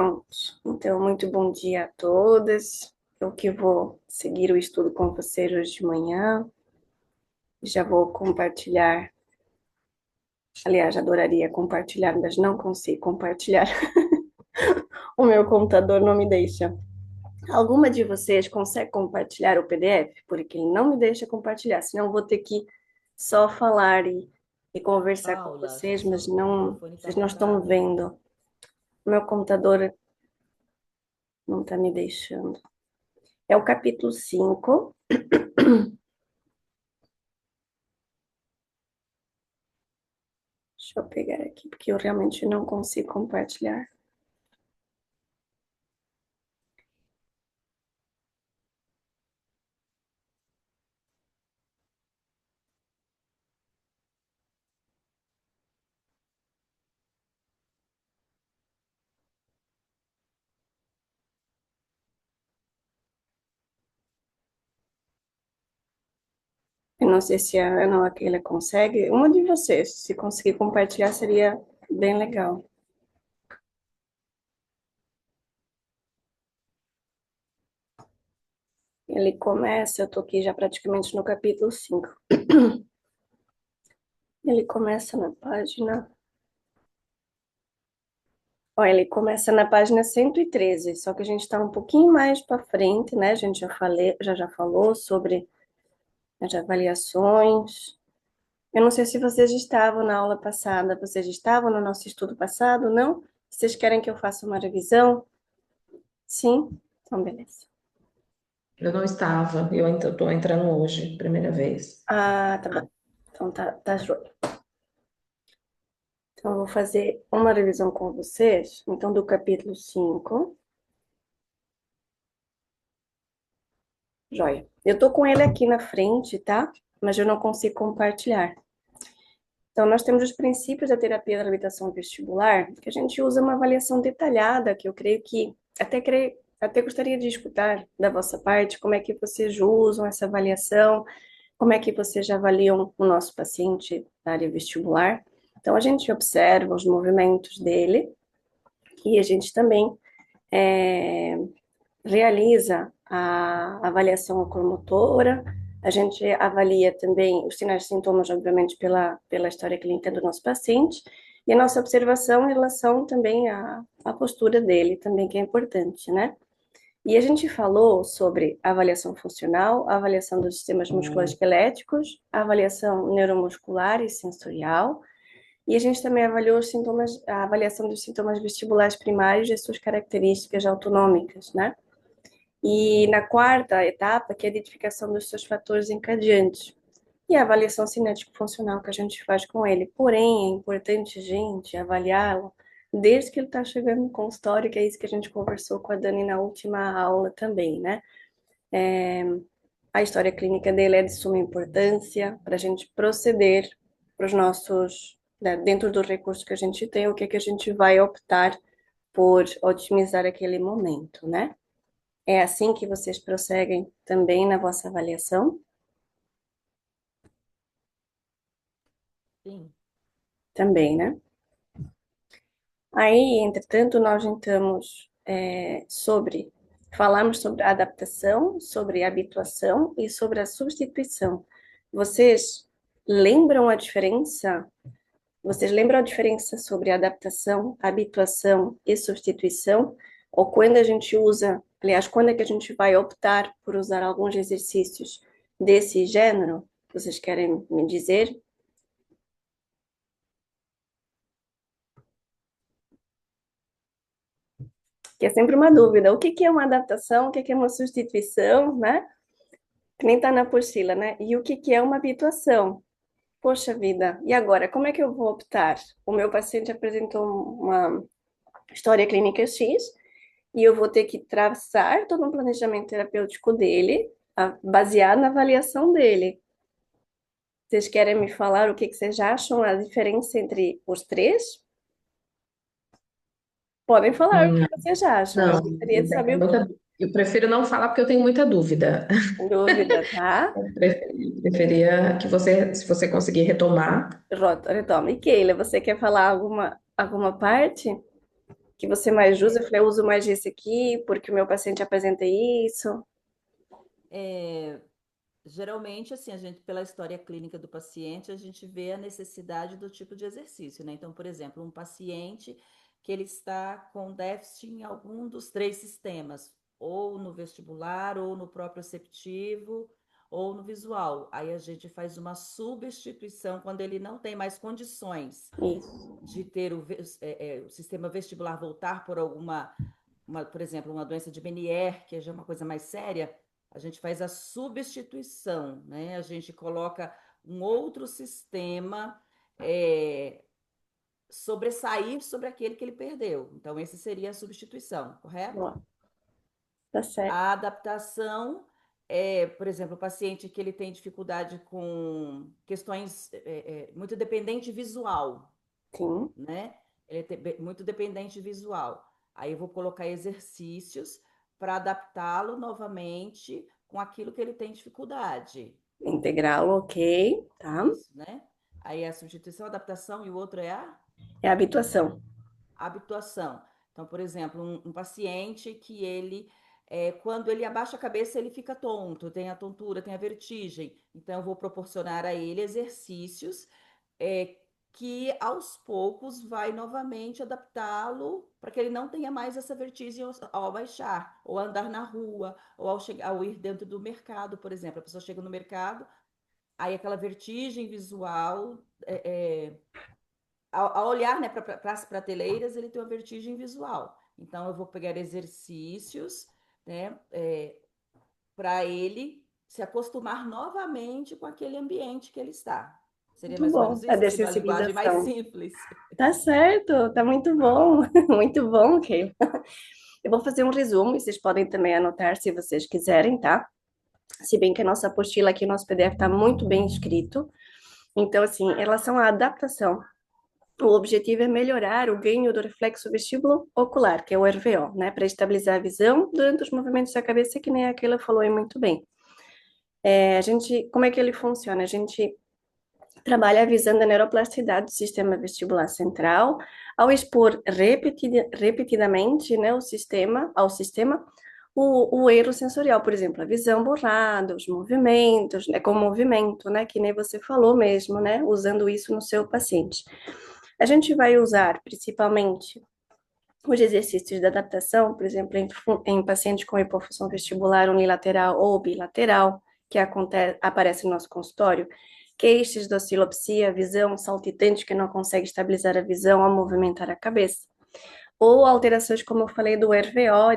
Pronto. Então, muito bom dia a todas. Eu que vou seguir o estudo com vocês hoje de manhã. Já vou compartilhar. Aliás, adoraria compartilhar, mas não consigo compartilhar. O meu computador não me deixa. Alguma de vocês consegue compartilhar o PDF? Porque ele não me deixa compartilhar, senão eu vou ter que só falar e conversar com Paula, vocês, mas seu não, microfone está vocês não estão apagado. vendo. O meu computador não está me deixando. É o capítulo 5. Deixa eu pegar aqui, porque eu realmente não consigo compartilhar. Eu não sei se a Ana ou a Keila consegue. Uma de vocês, se conseguir compartilhar, seria bem legal. Ele começa, eu tô aqui já praticamente no capítulo 5. Ele começa na página. Olha, ele começa na página 113, só que a gente está um pouquinho mais para frente, né? A gente já falou sobre as avaliações. Eu não sei se vocês estavam na aula passada, vocês estavam no nosso estudo passado, não? Vocês querem que eu faça uma revisão? Sim? Então, beleza. Eu não estava, eu estou entrando hoje, primeira vez. Ah, tá bom. Então, tá joia. Então, eu vou fazer uma revisão com vocês, então, do capítulo 5. Joia. Eu tô com ele aqui na frente, tá? Mas eu não consigo compartilhar. Então, nós temos os princípios da terapia da reabilitação vestibular, que a gente usa uma avaliação detalhada, que eu creio que até gostaria de escutar da vossa parte como é que vocês usam essa avaliação, como é que vocês avaliam o nosso paciente na área vestibular. Então, a gente observa os movimentos dele e a gente também é, realiza a avaliação oculomotora, a gente avalia também os sinais e sintomas, obviamente, pela história clínica do nosso paciente, e a nossa observação em relação também à postura dele, também que é importante, né? E a gente falou sobre a avaliação funcional, a avaliação dos sistemas musculoesqueléticos, a avaliação neuromuscular e sensorial, e a gente também avaliou os sintomas, a avaliação dos sintomas vestibulares primários e as suas características autonômicas, né? E na quarta etapa, que é a identificação dos seus fatores encadeantes. E a avaliação cinético-funcional que a gente faz com ele. Porém, é importante, gente, avaliá-lo desde que ele está chegando no consultório, que é isso que a gente conversou com a Dani na última aula também, né? A história clínica dele é de suma importância para a gente proceder para os nossos, né, dentro dos recursos que a gente tem, o que é que a gente vai optar por otimizar aquele momento, né? É assim que vocês prosseguem também na vossa avaliação? Sim. Também, né? Aí, entretanto, nós entramos falamos sobre a adaptação, sobre a habituação e sobre a substituição. Vocês lembram a diferença? Vocês lembram a diferença sobre adaptação, habituação e substituição? Ou quando a gente usa, aliás, quando é que a gente vai optar por usar alguns exercícios desse gênero? Vocês querem me dizer? Que é sempre uma dúvida. O que que é uma adaptação? O que que é uma substituição, né? Que nem está na apostila, né? E o que que é uma habituação? Poxa vida, e agora, como é que eu vou optar? O meu paciente apresentou uma história clínica X e eu vou ter que traçar todo um planejamento terapêutico dele, baseado na avaliação dele. Vocês querem me falar o que que vocês acham, a diferença entre os três? Podem falar o que Hum, vocês acham. Eu não, gostaria de saber o eu prefiro não falar porque eu tenho muita dúvida. dúvida, tá? Preferia que você, se você conseguir retomar. Retoma. E Keila, você quer falar alguma parte? que você mais usa? Eu falei, eu uso mais esse aqui porque o meu paciente apresenta isso. É, geralmente, assim, a gente, pela história clínica do paciente, a gente vê a necessidade do tipo de exercício, né? Então, por exemplo, um paciente que ele está com déficit em algum dos três sistemas, ou no vestibular, ou no proprioceptivo, ou no visual. Aí a gente faz uma substituição quando ele não tem mais condições Isso, de ter o sistema vestibular voltar por por exemplo, uma doença de Meniere, que já é uma coisa mais séria, a gente faz a substituição, né? A gente coloca um outro sistema é, sobressair sobre aquele que ele perdeu. Então, esse seria a substituição, correto? ó, tá certo. A adaptação é, por exemplo, o paciente que ele tem dificuldade com questões muito dependente visual, Sim, né? Ele é muito dependente visual. Aí eu vou colocar exercícios para adaptá-lo novamente com aquilo que ele tem dificuldade. integrá-lo, ok, tá? Isso, né? Aí a substituição, a adaptação e o outro é a É a habituação. habituação. Então, por exemplo, um paciente que quando ele abaixa a cabeça, ele fica tonto, tem a tontura, tem a vertigem. Então, eu vou proporcionar a ele exercícios é, que aos poucos vai novamente adaptá-lo para que ele não tenha mais essa vertigem ao abaixar, ou andar na rua, ou ao ir dentro do mercado, por exemplo. A pessoa chega no mercado, aí aquela vertigem visual, ao olhar, né, para as prateleiras, ele tem uma vertigem visual. Então, eu vou pegar exercícios, né, para ele se acostumar novamente com aquele ambiente que ele está. Seria Muito mais ou bom, menos a isso, assim, uma linguagem mais dessensibilização. simples. Tá certo, tá muito bom, muito bom, Keila. Eu vou fazer um resumo e vocês podem também anotar se vocês quiserem, tá? Se bem que a nossa apostila aqui, o nosso PDF está muito bem escrito. Então, assim, em relação à adaptação, o objetivo é melhorar o ganho do reflexo vestíbulo ocular, que é o RVO, né? Para estabilizar a visão durante os movimentos da cabeça, que nem aquela falou aí muito bem. Como é que ele funciona? A gente trabalha visando a neuroplasticidade do sistema vestibular central, ao expor repetidamente, né, ao sistema, o erro sensorial, por exemplo, a visão borrada, os movimentos, né, com movimento, né, que nem você falou mesmo, né, usando isso no seu paciente. A gente vai usar principalmente os exercícios de adaptação, por exemplo, em pacientes com hipofusão vestibular unilateral ou bilateral, que aparece no nosso consultório, queixas de oscilopsia, visão saltitante que não consegue estabilizar a visão ao movimentar a cabeça, ou alterações, como eu falei, do RVO,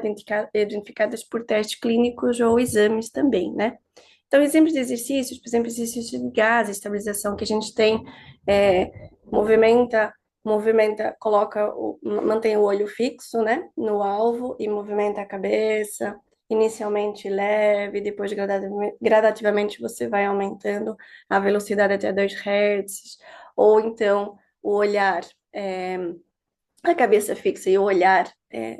identificadas por testes clínicos ou exames também, né? Então, exemplos de exercícios, por exemplo, exercícios de gás, estabilização que a gente tem, é, movimenta, mantém o olho fixo, né, no alvo e movimenta a cabeça, inicialmente leve, depois gradativamente você vai aumentando a velocidade até 2 Hz, ou então o olhar, a cabeça fixa e o olhar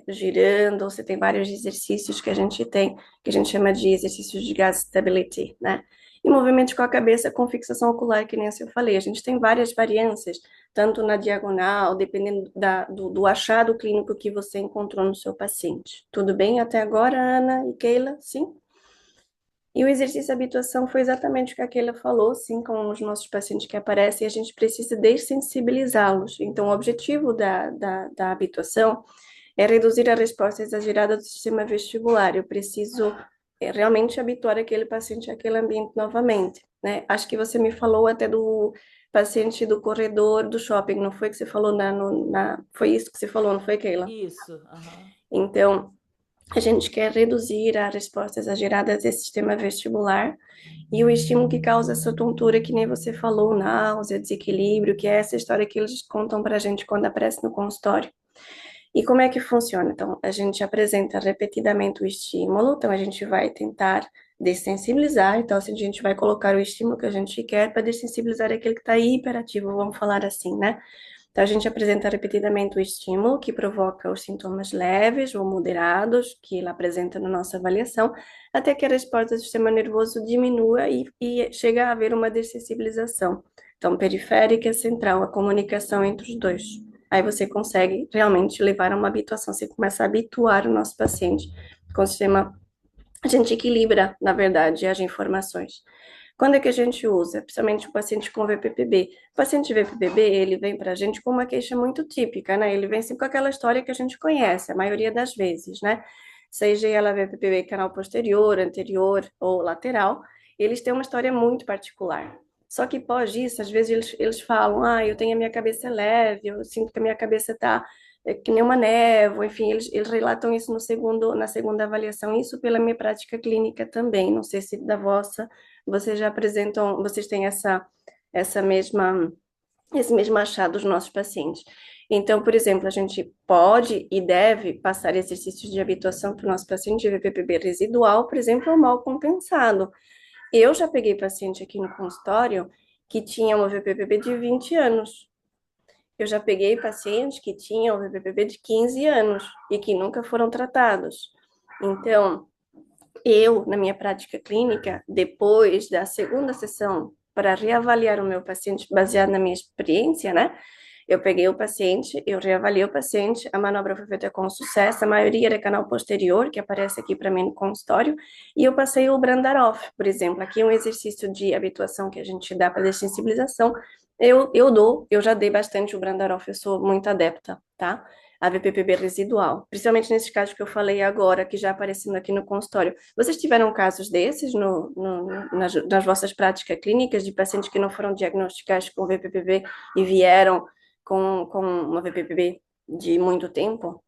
girando, você tem vários exercícios que a gente tem, que a gente chama de exercícios de gas stability, né? E movimentos com a cabeça com fixação ocular, que nem eu falei. A gente tem várias variâncias, tanto na diagonal, dependendo do achado clínico que você encontrou no seu paciente. Tudo bem até agora, Ana e Keila? Sim? E o exercício de habituação foi exatamente o que a Keila falou, sim, com os nossos pacientes que aparecem, a gente precisa dessensibilizá-los. Então, o objetivo da habituação é reduzir a resposta exagerada do sistema vestibular. Eu preciso realmente habituar aquele paciente àquele ambiente novamente, né? Acho que você me falou até do paciente do corredor do shopping, não foi que você falou foi isso que você falou, não foi, Keila? Isso, aham. Então, a gente quer reduzir a resposta exagerada desse sistema vestibular e o estímulo que causa essa tontura, que nem você falou, náusea, desequilíbrio, que é essa história que eles contam para a gente quando aparece no consultório. E como é que funciona? Então, a gente apresenta repetidamente o estímulo, então a gente vai tentar dessensibilizar, então assim, a gente vai colocar o estímulo que a gente quer para dessensibilizar aquele que está hiperativo, vamos falar assim, né? Então, a gente apresenta repetidamente o estímulo que provoca os sintomas leves ou moderados que ele apresenta na nossa avaliação, até que a resposta do sistema nervoso diminua e chega a haver uma dessensibilização. Então, periférica e central, a comunicação entre os dois. Aí você consegue realmente levar a uma habituação, você começa a habituar o nosso paciente com o sistema, a gente equilibra, na verdade, as informações. Quando é que a gente usa? Principalmente o paciente com VPPB. O paciente VPPB, ele vem para a gente com uma queixa muito típica, né? Ele vem sempre com aquela história que a gente conhece, a maioria das vezes, né? Seja ela VPPB canal posterior, anterior ou lateral, eles têm uma história muito particular. Só que pós isso, às vezes eles falam, eu tenho a minha cabeça leve, eu sinto que a minha cabeça está que nem uma névoa, enfim, eles relatam isso na segunda avaliação, isso pela minha prática clínica também, não sei se da vossa vocês já apresentam, vocês têm essa mesma, esse mesmo achado dos nossos pacientes. Então, por exemplo, a gente pode e deve passar exercícios de habituação para o nosso paciente de VPPB residual, por exemplo, ou mal compensado. Eu já peguei paciente aqui no consultório que tinha uma VPPB de 20 anos. Eu já peguei pacientes que tinham VPPB de 15 anos e que nunca foram tratados. Então, eu, na minha prática clínica, depois da segunda sessão, para reavaliar o meu paciente baseado na minha experiência, né? Eu peguei o paciente, eu reavaliei o paciente, a manobra foi feita com sucesso, a maioria era canal posterior, que aparece aqui para mim no consultório, e eu passei o Brandarov, por exemplo. Aqui é um exercício de habituação que a gente dá para dessensibilização. Eu já dei bastante o Brandarov, eu sou muito adepta, tá? A VPPB residual, principalmente nesses casos que eu falei agora, que já aparecendo aqui no consultório. Vocês tiveram casos desses nas vossas práticas clínicas de pacientes que não foram diagnosticados com VPPB e vieram com uma VPPB de muito tempo?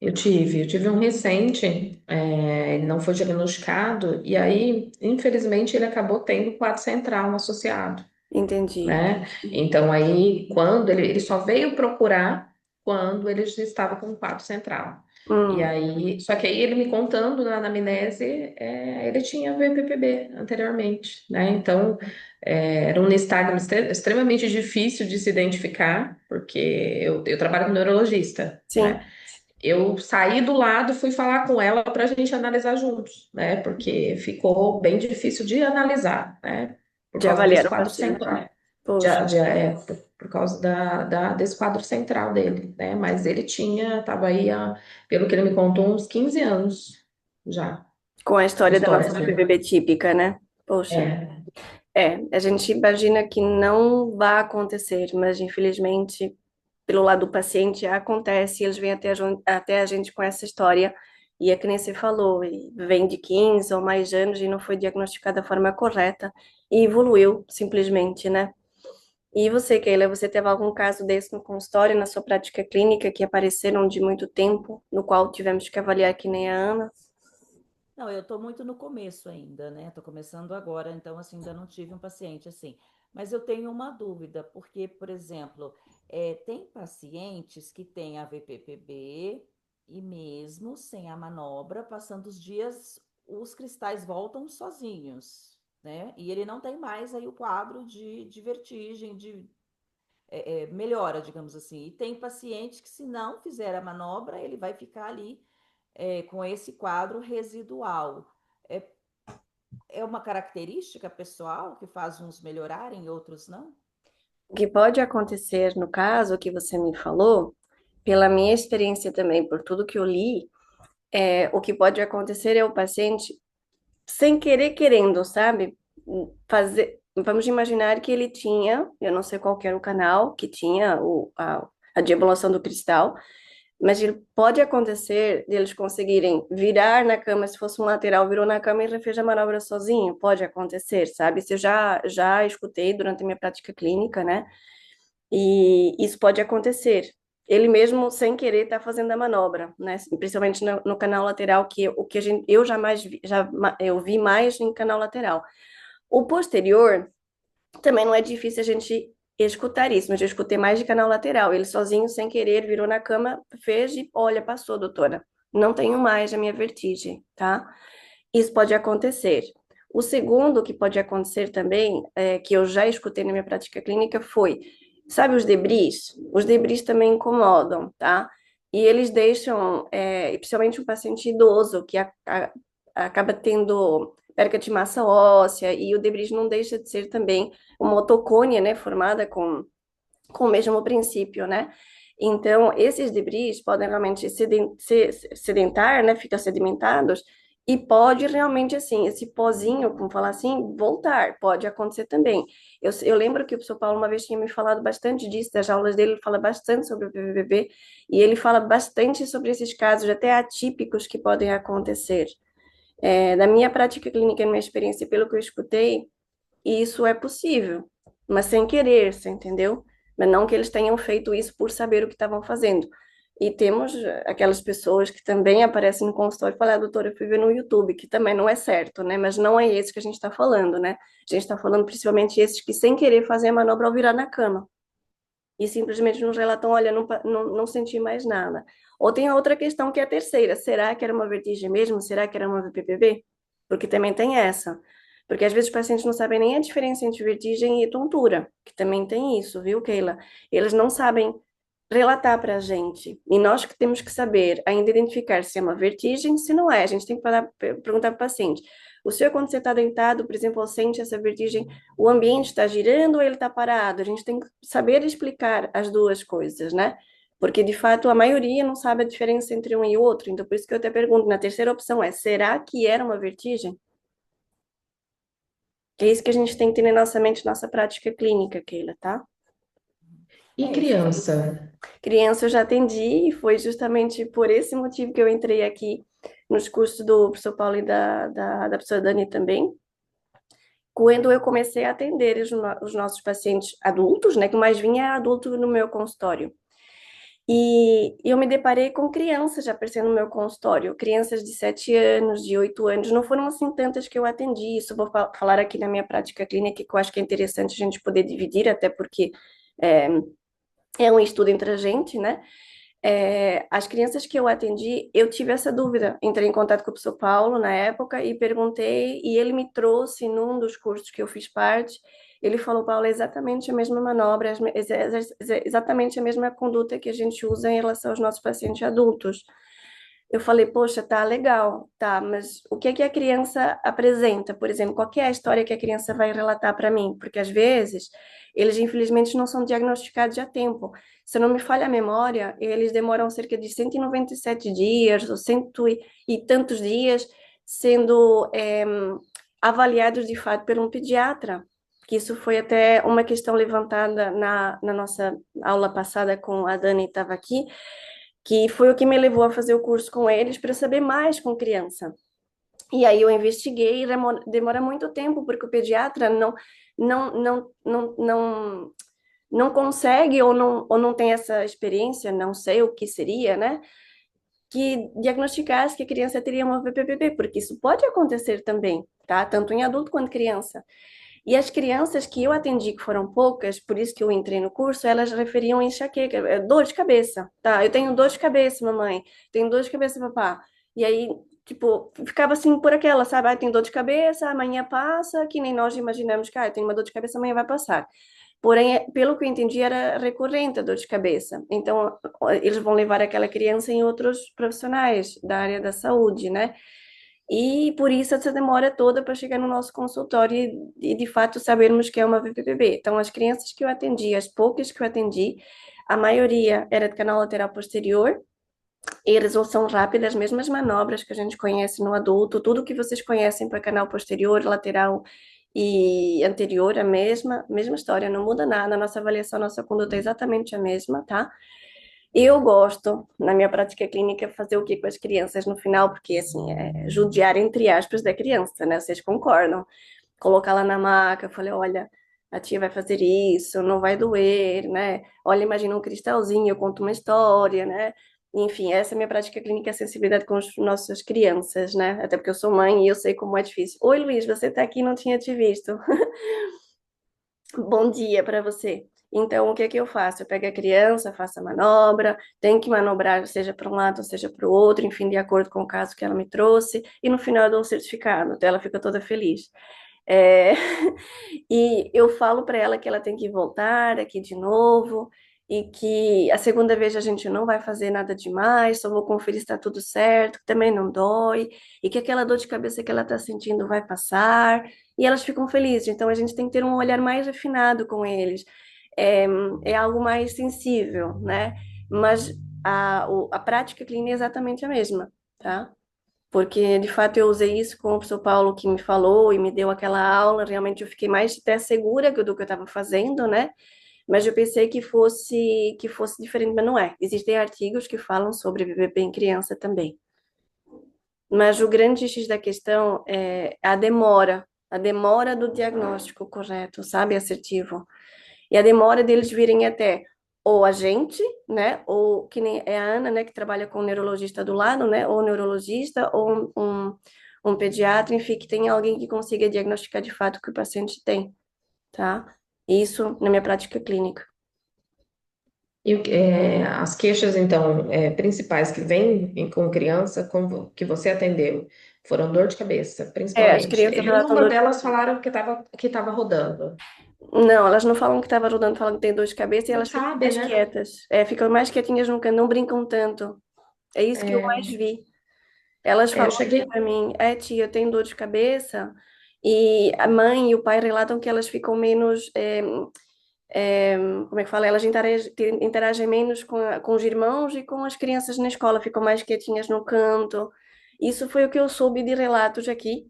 Eu tive um recente, ele não foi diagnosticado, e aí, infelizmente, ele acabou tendo quadro central associado, Entendi. né? Então, aí, quando ele só veio procurar quando ele já estava com quadro central. E Hum, aí, só que aí ele me contando na anamnese, ele tinha VPPB anteriormente, né? Então, era um nistagmo extremamente difícil de se identificar, porque eu trabalho com neurologista, sim, né? Eu saí do lado, fui falar com ela para a gente analisar juntos, né? Porque ficou bem difícil de analisar, né? Por de causa desse avaliar o quadro paciente. central, Poxa, por causa desse quadro central dele, né? Mas ele estava aí, pelo que ele me contou, uns 15 anos já, com a de história da história. nossa VPPB típica, né? Poxa. É, A gente imagina que não vai acontecer, mas infelizmente, pelo lado do paciente, acontece, e eles vêm até a gente com essa história, e é que nem você falou, e vem de 15 ou mais anos e não foi diagnosticada da forma correta, e evoluiu, simplesmente, né? E você, Keila, você teve algum caso desse no consultório, na sua prática clínica, que apareceram de muito tempo, no qual tivemos que avaliar que nem a Ana? Não, eu estou muito no começo ainda, né? Estou começando agora, então assim, ainda não tive um paciente assim. Mas eu tenho uma dúvida, porque, por exemplo, tem pacientes que têm a VPPB e mesmo sem a manobra, passando os dias, os cristais voltam sozinhos, né? E ele não tem mais aí o quadro de vertigem, de melhora, digamos assim. E tem paciente que, se não fizer a manobra, ele vai ficar ali com esse quadro residual. É, é uma característica pessoal que faz uns melhorarem e outros não? O que pode acontecer no caso que você me falou, pela minha experiência também, por tudo que eu li, o que pode acontecer é o paciente, sem querer, querendo, sabe? Fazer. Vamos imaginar que ele tinha, eu não sei qual que era o canal, que tinha a deambulação do cristal, mas ele pode acontecer de eles conseguirem virar na cama, se fosse um lateral, virou na cama e refez a manobra sozinho. Pode acontecer, sabe? Isso eu já escutei durante a minha prática clínica, né? E isso pode acontecer. Ele mesmo, sem querer, está fazendo a manobra, né? Principalmente no canal lateral, que o que eu jamais vi, eu vi mais em canal lateral. O posterior também não é difícil a gente escutar isso, mas eu escutei mais de canal lateral. Ele sozinho, sem querer, virou na cama, fez e olha, passou, doutora. Não tenho mais a minha vertigem, tá? Isso pode acontecer. O segundo que pode acontecer também, que eu já escutei na minha prática clínica, foi, sabe os debris? Os debris também incomodam, tá? E eles deixam, principalmente um paciente idoso, que acaba tendo perca de massa óssea, e o debris não deixa de ser também uma otocônia, né, formada com o mesmo princípio, né? Então, esses debris podem realmente sedentar, né? Ficar sedimentados e pode realmente, assim, esse pozinho, como falar assim, voltar. Pode acontecer também. Eu lembro que o professor Paulo uma vez tinha me falado bastante disso, das aulas dele, ele fala bastante sobre o PVPB e ele fala bastante sobre esses casos até atípicos que podem acontecer. Da minha prática clínica, na minha experiência, pelo que eu escutei, isso é possível, mas sem querer, você entendeu? Mas não que eles tenham feito isso por saber o que estavam fazendo. E temos aquelas pessoas que também aparecem no consultório e falam, doutora, eu fui ver no YouTube, que também não é certo, né? Mas não é esse que a gente está falando, né? A gente está falando principalmente esses que sem querer fazem a manobra ao virar na cama. E simplesmente nos relatam, olha, não senti mais nada. Ou tem a outra questão que é a terceira, será que era uma vertigem mesmo? Será que era uma VPPB? Porque também tem essa. Porque às vezes os pacientes não sabem nem a diferença entre vertigem e tontura, que também tem isso, viu, Keila? Eles não sabem relatar para a gente. E nós que temos que saber ainda identificar se é uma vertigem, se não é. A gente tem que perguntar para o paciente. O senhor, quando você está deitado, por exemplo, sente essa vertigem, o ambiente está girando ou ele está parado? A gente tem que saber explicar as duas coisas, né? Porque, de fato, a maioria não sabe a diferença entre um e o outro. Então, por isso que eu até pergunto, na terceira opção será que era uma vertigem? É isso que a gente tem que ter na nossa mente, nossa prática clínica, Keila, tá? E Isso faz. criança? Criança eu já atendi e foi justamente por esse motivo que eu entrei aqui nos cursos do professor Paulo e da professora Dani também. Quando eu comecei a atender os nossos pacientes adultos, né, que mais vinha era adulto no meu consultório. E eu me deparei com crianças já aparecendo no meu consultório, crianças de 7 anos, de 8 anos, não foram assim tantas que eu atendi, isso eu vou falar aqui na minha prática clínica, que eu acho que é interessante a gente poder dividir, até porque é, é um estudo entre a gente, né? As crianças que eu atendi, eu tive essa dúvida. Entrei em contato com o professor Paulo na época e perguntei, e ele me trouxe num dos cursos que eu fiz parte. Ele falou, Paulo, é exatamente a mesma manobra, exatamente a mesma conduta que a gente usa em relação aos nossos pacientes adultos. Eu falei, poxa, tá legal, tá, mas o que é que a criança apresenta? Por exemplo, qual que é a história que a criança vai relatar para mim? Porque às vezes eles infelizmente não são diagnosticados a tempo. Se não me falha a memória, eles demoram cerca de 197 dias ou cento e tantos dias sendo avaliados de fato por um pediatra. Que isso foi até uma questão levantada na nossa aula passada com a Dani, estava aqui, que foi o que me levou a fazer o curso com eles para saber mais com criança. E aí eu investiguei, e demora muito tempo, porque o pediatra não, não, não, não, não consegue ou não tem essa experiência, não sei o que seria, né? Que diagnosticasse que a criança teria uma VPPB, porque isso pode acontecer também, tá? Tanto em adulto quanto criança. E as crianças que eu atendi, que foram poucas, por isso que eu entrei no curso, elas referiam enxaqueca, dor de cabeça, tá? Eu tenho dor de cabeça, mamãe, tenho dor de cabeça, papá. E aí, tipo, ficava assim por aquela, sabe? Ah, tem dor de cabeça, amanhã passa, que nem nós imaginamos que, ah, tem uma dor de cabeça, amanhã vai passar. Porém, pelo que eu entendi, era recorrente a dor de cabeça. Então, eles vão levar aquela criança em outros profissionais da área da saúde, né? E por isso essa demora toda para chegar no nosso consultório e, de fato sabermos que é uma VPPB. Então, as crianças que eu atendi, as poucas que eu atendi, a maioria era de canal lateral posterior e resolução rápida, as mesmas manobras que a gente conhece no adulto, tudo que vocês conhecem para canal posterior, lateral e anterior, a mesma história, não muda nada, a nossa avaliação, a nossa conduta é exatamente a mesma, tá? Eu gosto, na minha prática clínica, fazer o que com as crianças no final, porque, assim, é judiar, entre aspas, da criança, né? Vocês concordam? Colocar lá na maca, falei, olha, a tia vai fazer isso, não vai doer, né? Olha, imagina um cristalzinho, eu conto uma história, né? Enfim, essa é a minha prática clínica, a sensibilidade com as nossas crianças, né? Até porque eu sou mãe e eu sei como é difícil. Oi, Luiz, você tá aqui, não tinha te visto. Bom dia para você. Então, o que é que eu faço? Eu pego a criança, faço a manobra, tenho que manobrar, seja para um lado, seja para o outro, enfim, de acordo com o caso que ela me trouxe, e no final eu dou um certificado, então ela fica toda feliz. É, E eu falo para ela que ela tem que voltar aqui de novo, e que a segunda vez a gente não vai fazer nada demais, só vou conferir se está tudo certo, que também não dói, e que aquela dor de cabeça que ela está sentindo vai passar, e elas ficam felizes. Então a gente tem que ter um olhar mais refinado com eles. é, é algo mais sensível, né? Mas a prática clínica é exatamente a mesma, tá? Porque, de fato, eu usei isso com o professor Paulo que me falou e me deu aquela aula, realmente eu fiquei mais até segura do que eu estava fazendo, né? Mas eu pensei que fosse diferente, mas não é. Existem artigos que falam sobre VPP em criança também. Mas o grande X da questão é a demora do diagnóstico correto, sabe, assertivo. E a demora deles virem até ou a gente, né, ou que nem é a Ana, né, que trabalha com um neurologista do lado, né, ou um neurologista, ou um pediatra, enfim, que tem alguém que consiga diagnosticar de fato o que o paciente tem, tá? Isso na minha prática clínica. E as queixas, então, principais que vêm com criança que você atendeu foram dor de cabeça, É, as principalmente. crianças E relatam uma dor de delas cabeça. falaram que estava rodando. Não, elas não falam que estava rodando, falam que tem dor de cabeça e Não elas ficam sabe, mais né? quietas. É, ficam mais quietinhas no canto, não brincam tanto. É isso que eu mais vi. Elas Eu falam assim cheguei. pra mim, tia, eu tenho dor de cabeça, e a mãe e o pai relatam que elas ficam menos, como é que fala? Elas interagem menos com os irmãos e com as crianças na escola, ficam mais quietinhas no canto. Isso foi o que eu soube de relatos aqui,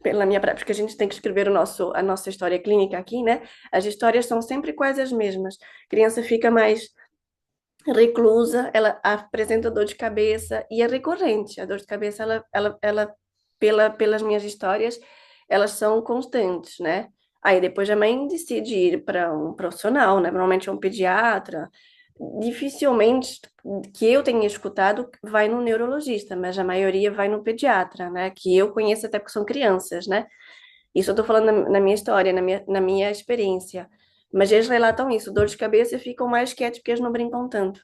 pela minha prática, porque a gente tem que escrever a nossa história clínica aqui, né? As histórias são sempre quase as mesmas. A criança fica mais reclusa, ela apresenta dor de cabeça e é recorrente. A dor de cabeça, pelas minhas histórias, elas são constantes, né? Aí depois a mãe decide ir para um profissional, né? Normalmente é um pediatra. Dificilmente que eu tenha escutado vai no neurologista, mas a maioria vai no pediatra, né? Que eu conheço até porque são crianças, né? Isso eu tô falando na minha história, na minha experiência. Mas eles relatam isso, dor de cabeça e ficam mais quietos porque eles não brincam tanto.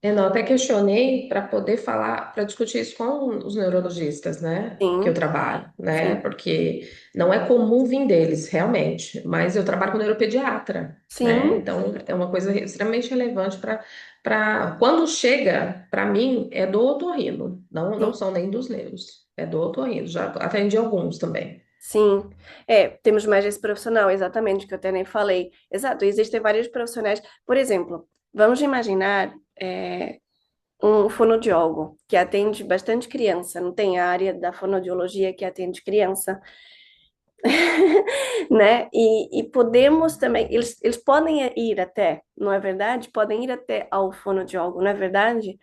Eu não, até questionei para poder falar, para discutir isso com os neurologistas, né? Que eu Sim, trabalho, né? sim, Porque não é comum vir deles, realmente. Mas eu trabalho com neuropediatra, né? sim, Então é uma coisa extremamente relevante para quando chega para mim é do otorrino, não sim, são nem dos neuros, é do otorrino. Já atendi alguns também. sim. É, temos mais esse profissional, exatamente, que eu até nem falei. Exato, existem vários profissionais. Por exemplo, vamos imaginar um fonoaudiólogo que atende bastante criança, não tem a área da fonoaudiologia que atende criança, né? E podemos também, eles podem ir até, não é verdade? Podem ir até ao fonoaudiólogo, não é verdade?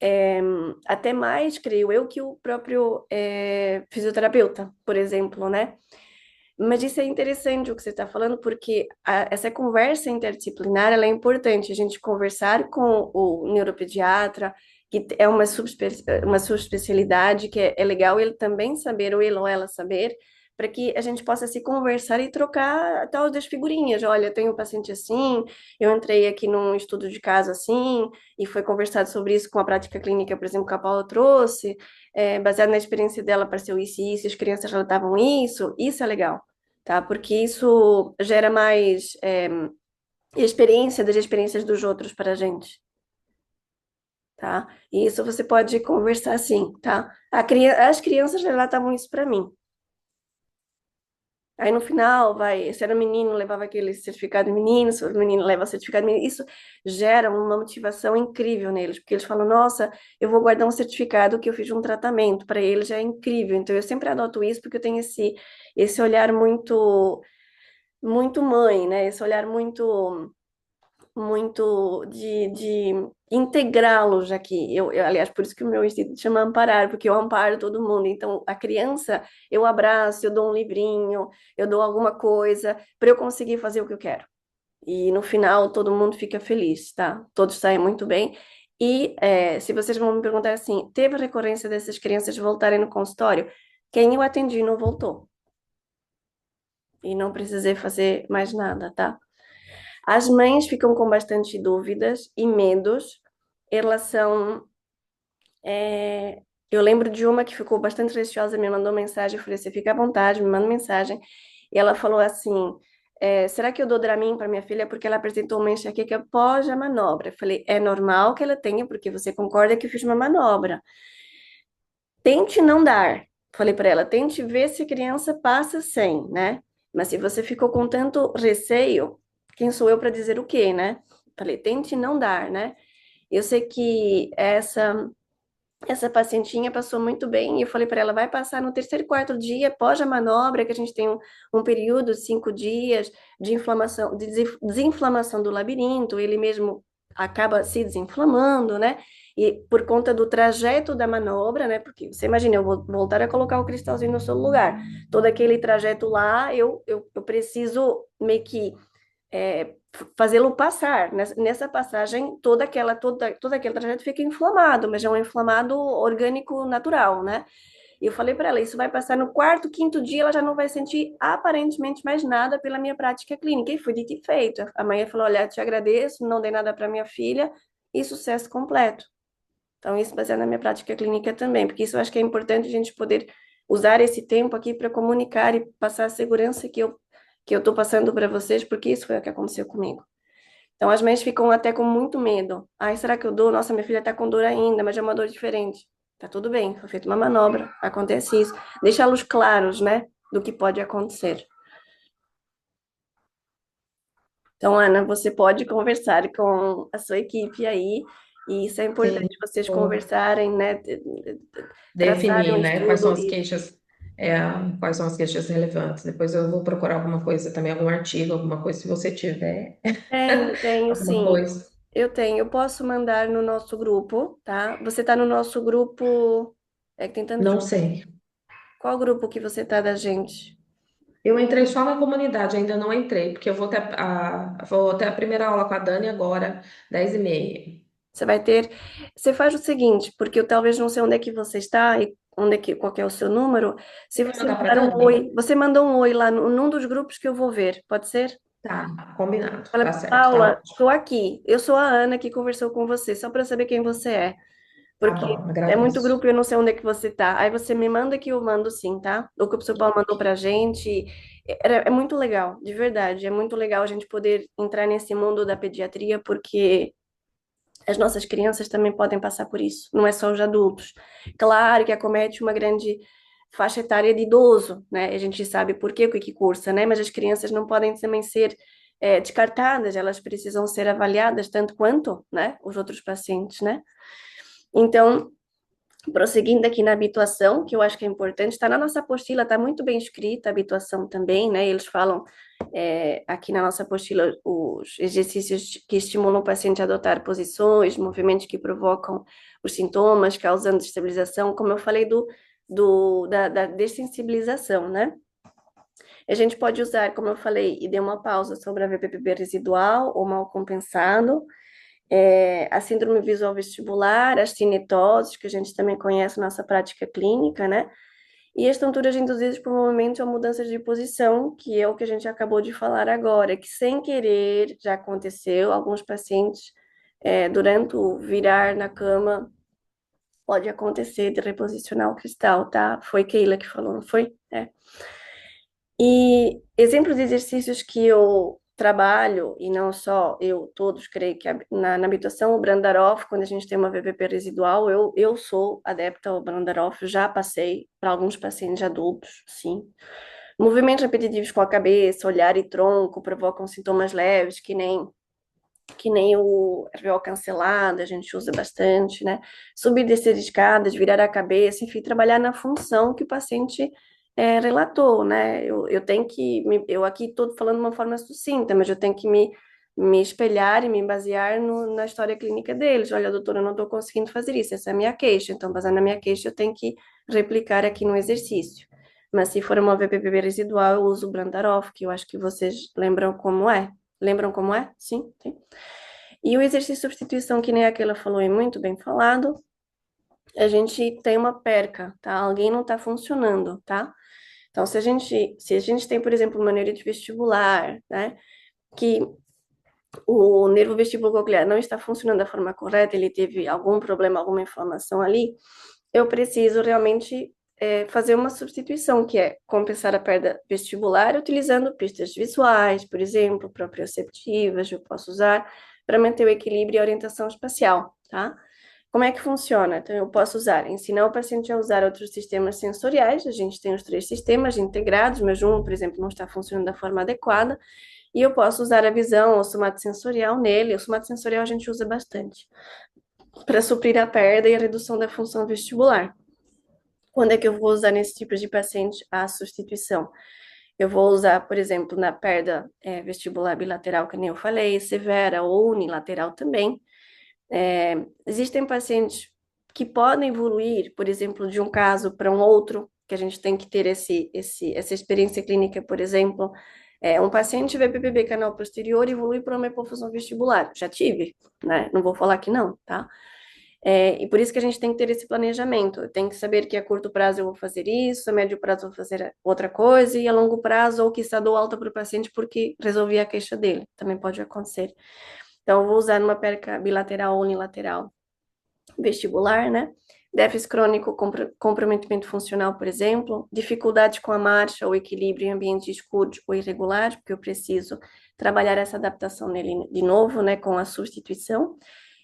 É, até mais, creio eu, que o próprio fisioterapeuta, por exemplo, né? Mas isso é interessante o que você está falando, porque essa conversa interdisciplinar ela é importante, a gente conversar com o neuropediatra, que é uma subespecialidade, que é legal ele também saber, ou ele ou ela saber, para que a gente possa se conversar e trocar tal das figurinhas. Olha, eu tenho um paciente assim, eu entrei aqui num estudo de caso assim, e foi conversado sobre isso com a prática clínica, por exemplo, que a Paula trouxe, baseado na experiência dela, apareceu isso e isso, as crianças relatavam isso é legal, tá? Porque isso gera mais experiência das experiências dos outros para a gente, tá? E isso você pode conversar assim, tá? As crianças relatavam isso para mim. Aí no final, se era menino, levava aquele certificado de menino, se era menino, leva o certificado de menino. Isso gera uma motivação incrível neles, porque eles falam: nossa, eu vou guardar um certificado que eu fiz um tratamento. Para eles é incrível. Então eu sempre adoto isso porque eu tenho esse olhar muito mãe, né? Esse olhar muito de integrá-los aqui. Aliás, por isso que o meu instituto chama Amparar, porque eu amparo todo mundo. Então, a criança, eu abraço, eu dou um livrinho, eu dou alguma coisa para eu conseguir fazer o que eu quero. E no final, todo mundo fica feliz, tá? Todos saem muito bem. E se vocês vão me perguntar assim, teve recorrência dessas crianças voltarem no consultório? Quem eu atendi não voltou. E não precisei fazer mais nada, tá? As mães ficam com bastante dúvidas e medos em relação. Eu lembro de uma que ficou bastante receosa, me mandou mensagem, eu falei: você fica à vontade, me manda mensagem. E ela falou assim: será que eu dou Dramin para minha filha porque ela apresentou uma enxaqueca após a manobra? Eu falei: é normal que ela tenha, porque você concorda que eu fiz uma manobra. Tente não dar. Falei para ela: tente ver se a criança passa sem, né? Mas se você ficou com tanto receio, quem sou eu para dizer o quê, né? Falei, tente não dar, né? Eu sei que essa pacientinha passou muito bem e eu falei para ela, vai passar no terceiro e quarto dia após a manobra, que a gente tem um período de 5 dias de inflamação, de desinflamação do labirinto, ele mesmo acaba se desinflamando, né? E por conta do trajeto da manobra, né? Porque você imagina, eu vou voltar a colocar o cristalzinho no seu lugar. Todo aquele trajeto lá, eu preciso meio que fazê-lo passar. Nessa passagem, todo aquele trajeto fica inflamado, mas é um inflamado orgânico natural, né? E eu falei para ela, isso vai passar no quarto, quinto dia, ela já não vai sentir aparentemente mais nada pela minha prática clínica. E foi dito e feito. A mãe falou, olha, te agradeço, não dei nada para minha filha, e sucesso completo. Então, isso baseado na minha prática clínica também, porque isso eu acho que é importante a gente poder usar esse tempo aqui para comunicar e passar a segurança que eu estou passando para vocês, porque isso foi o que aconteceu comigo. Então, as mães ficam até com muito medo. Ai, será que eu dou? Nossa, minha filha está com dor ainda, mas é uma dor diferente. Tá tudo bem, foi feita uma manobra, acontece isso. Deixá-los claros, né, do que pode acontecer. Então, Ana, você pode conversar com a sua equipe aí, e isso é Sim, importante vocês vou conversarem, né, traçarem um definir, né, estudo. é, quais são as queixas relevantes. Depois eu vou procurar alguma coisa também, algum artigo, alguma coisa, se você tiver Tenho alguma sim. coisa. Eu tenho. Eu posso mandar no nosso grupo, tá? Você está no nosso grupo. É que tem tantos. Não sei. Qual grupo que você tá da gente? Eu entrei só na comunidade, ainda não entrei, porque eu vou ter a primeira aula com a Dani agora, 10h30. Você vai ter. Você faz o seguinte, porque eu talvez não sei onde é que você está e onde é que, qual que é o seu número. Se Quer você mandar para a mandar um Dani? oi, você manda um oi lá num dos grupos que eu vou ver, pode ser? Tá, combinado, Fala, tá certo, tá Paula, ótimo. estou aqui. Eu sou a Ana que conversou com você, só para saber quem você é. Tá Porque bom, é muito agradeço. grupo e eu não sei onde é que você tá. Aí você me manda que eu mando sim, tá? O que o seu Paulo mandou pra gente. É muito legal, de verdade. É muito legal a gente poder entrar nesse mundo da pediatria, porque as nossas crianças também podem passar por isso, não é só os adultos. Claro que acomete uma grande faixa etária de idoso, né? A gente sabe por quê, o que que cursa, né? Mas as crianças não podem também ser descartadas, elas precisam ser avaliadas tanto quanto, né, os outros pacientes, né? Então, prosseguindo aqui na habituação, que eu acho que é importante, está na nossa apostila, está muito bem escrita a habituação também, né? Eles falam aqui na nossa apostila os exercícios que estimulam o paciente a adotar posições, movimentos que provocam os sintomas, causando estabilização, como eu falei da dessensibilização, né? A gente pode usar, como eu falei, e dei uma pausa sobre a VPPB residual ou mal compensado, a síndrome visual vestibular, as cinetoses, que a gente também conhece na nossa prática clínica, né? E as tonturas induzidas por movimentos ou mudanças de posição, que é o que a gente acabou de falar agora, que sem querer já aconteceu, alguns pacientes, durante o virar na cama, pode acontecer de reposicionar o cristal, tá? Foi Keila que falou, não foi? É. E exemplos de exercícios que eu trabalho, e não só eu, todos creio que na habitação, o Brandaroff, quando a gente tem uma VPP residual, eu sou adepta ao Brandaroff, já passei para alguns pacientes adultos, sim. Movimentos repetitivos com a cabeça, olhar e tronco provocam sintomas leves, que nem o RVO cancelado, a gente usa bastante, né? Subir e descer escadas, virar a cabeça, enfim, trabalhar na função que o paciente relatou, né? Eu tenho que, eu aqui estou falando de uma forma sucinta, mas eu tenho que me espelhar e me basear na história clínica deles. Olha, doutora, eu não estou conseguindo fazer isso, essa é a minha queixa, então, baseado na minha queixa, eu tenho que replicar aqui no exercício. Mas se for uma VPPB residual, eu uso o Brandaroff, que eu acho que vocês lembram como é. Lembram como é? Sim, sim. E o exercício de substituição, que nem aquela falou, é muito bem falado, a gente tem uma perca, tá? Alguém não está funcionando, tá? Então, se a gente tem, por exemplo, uma neurite vestibular, né, que o nervo vestibulocochlear não está funcionando da forma correta, ele teve algum problema, alguma inflamação ali, eu preciso realmente fazer uma substituição, que é compensar a perda vestibular utilizando pistas visuais, por exemplo, proprioceptivas, eu posso usar para manter o equilíbrio e a orientação espacial, tá? Como é que funciona? Então, eu posso ensinar o paciente a usar outros sistemas sensoriais, a gente tem os 3 sistemas integrados, mas um, por exemplo, não está funcionando da forma adequada, E eu posso usar a visão ou somatosensorial nele. O somatosensorial a gente usa bastante para suprir a perda e a redução da função vestibular. Quando é que eu vou usar nesse tipo de paciente a substituição? Eu vou usar, por exemplo, na perda vestibular bilateral, que nem eu falei, severa ou unilateral também. Existem pacientes que podem evoluir, por exemplo, de um caso para um outro, que a gente tem que ter essa experiência clínica, por exemplo. Um paciente VPPB canal posterior evolui para uma hipofusão vestibular. Já tive, né? Não vou falar que não, tá? E por isso que a gente tem que ter esse planejamento. Eu tenho que saber que a curto prazo eu vou fazer isso, a médio prazo eu vou fazer outra coisa, e a longo prazo, ou que está dou alta para o paciente porque resolvi a queixa dele. Também pode acontecer. Então, eu vou usar numa perca bilateral ou unilateral vestibular, né? Déficit crônico, comprometimento funcional, por exemplo, dificuldade com a marcha ou equilíbrio em ambiente escuro ou irregular, porque eu preciso trabalhar essa adaptação nele de novo, né, com a substituição.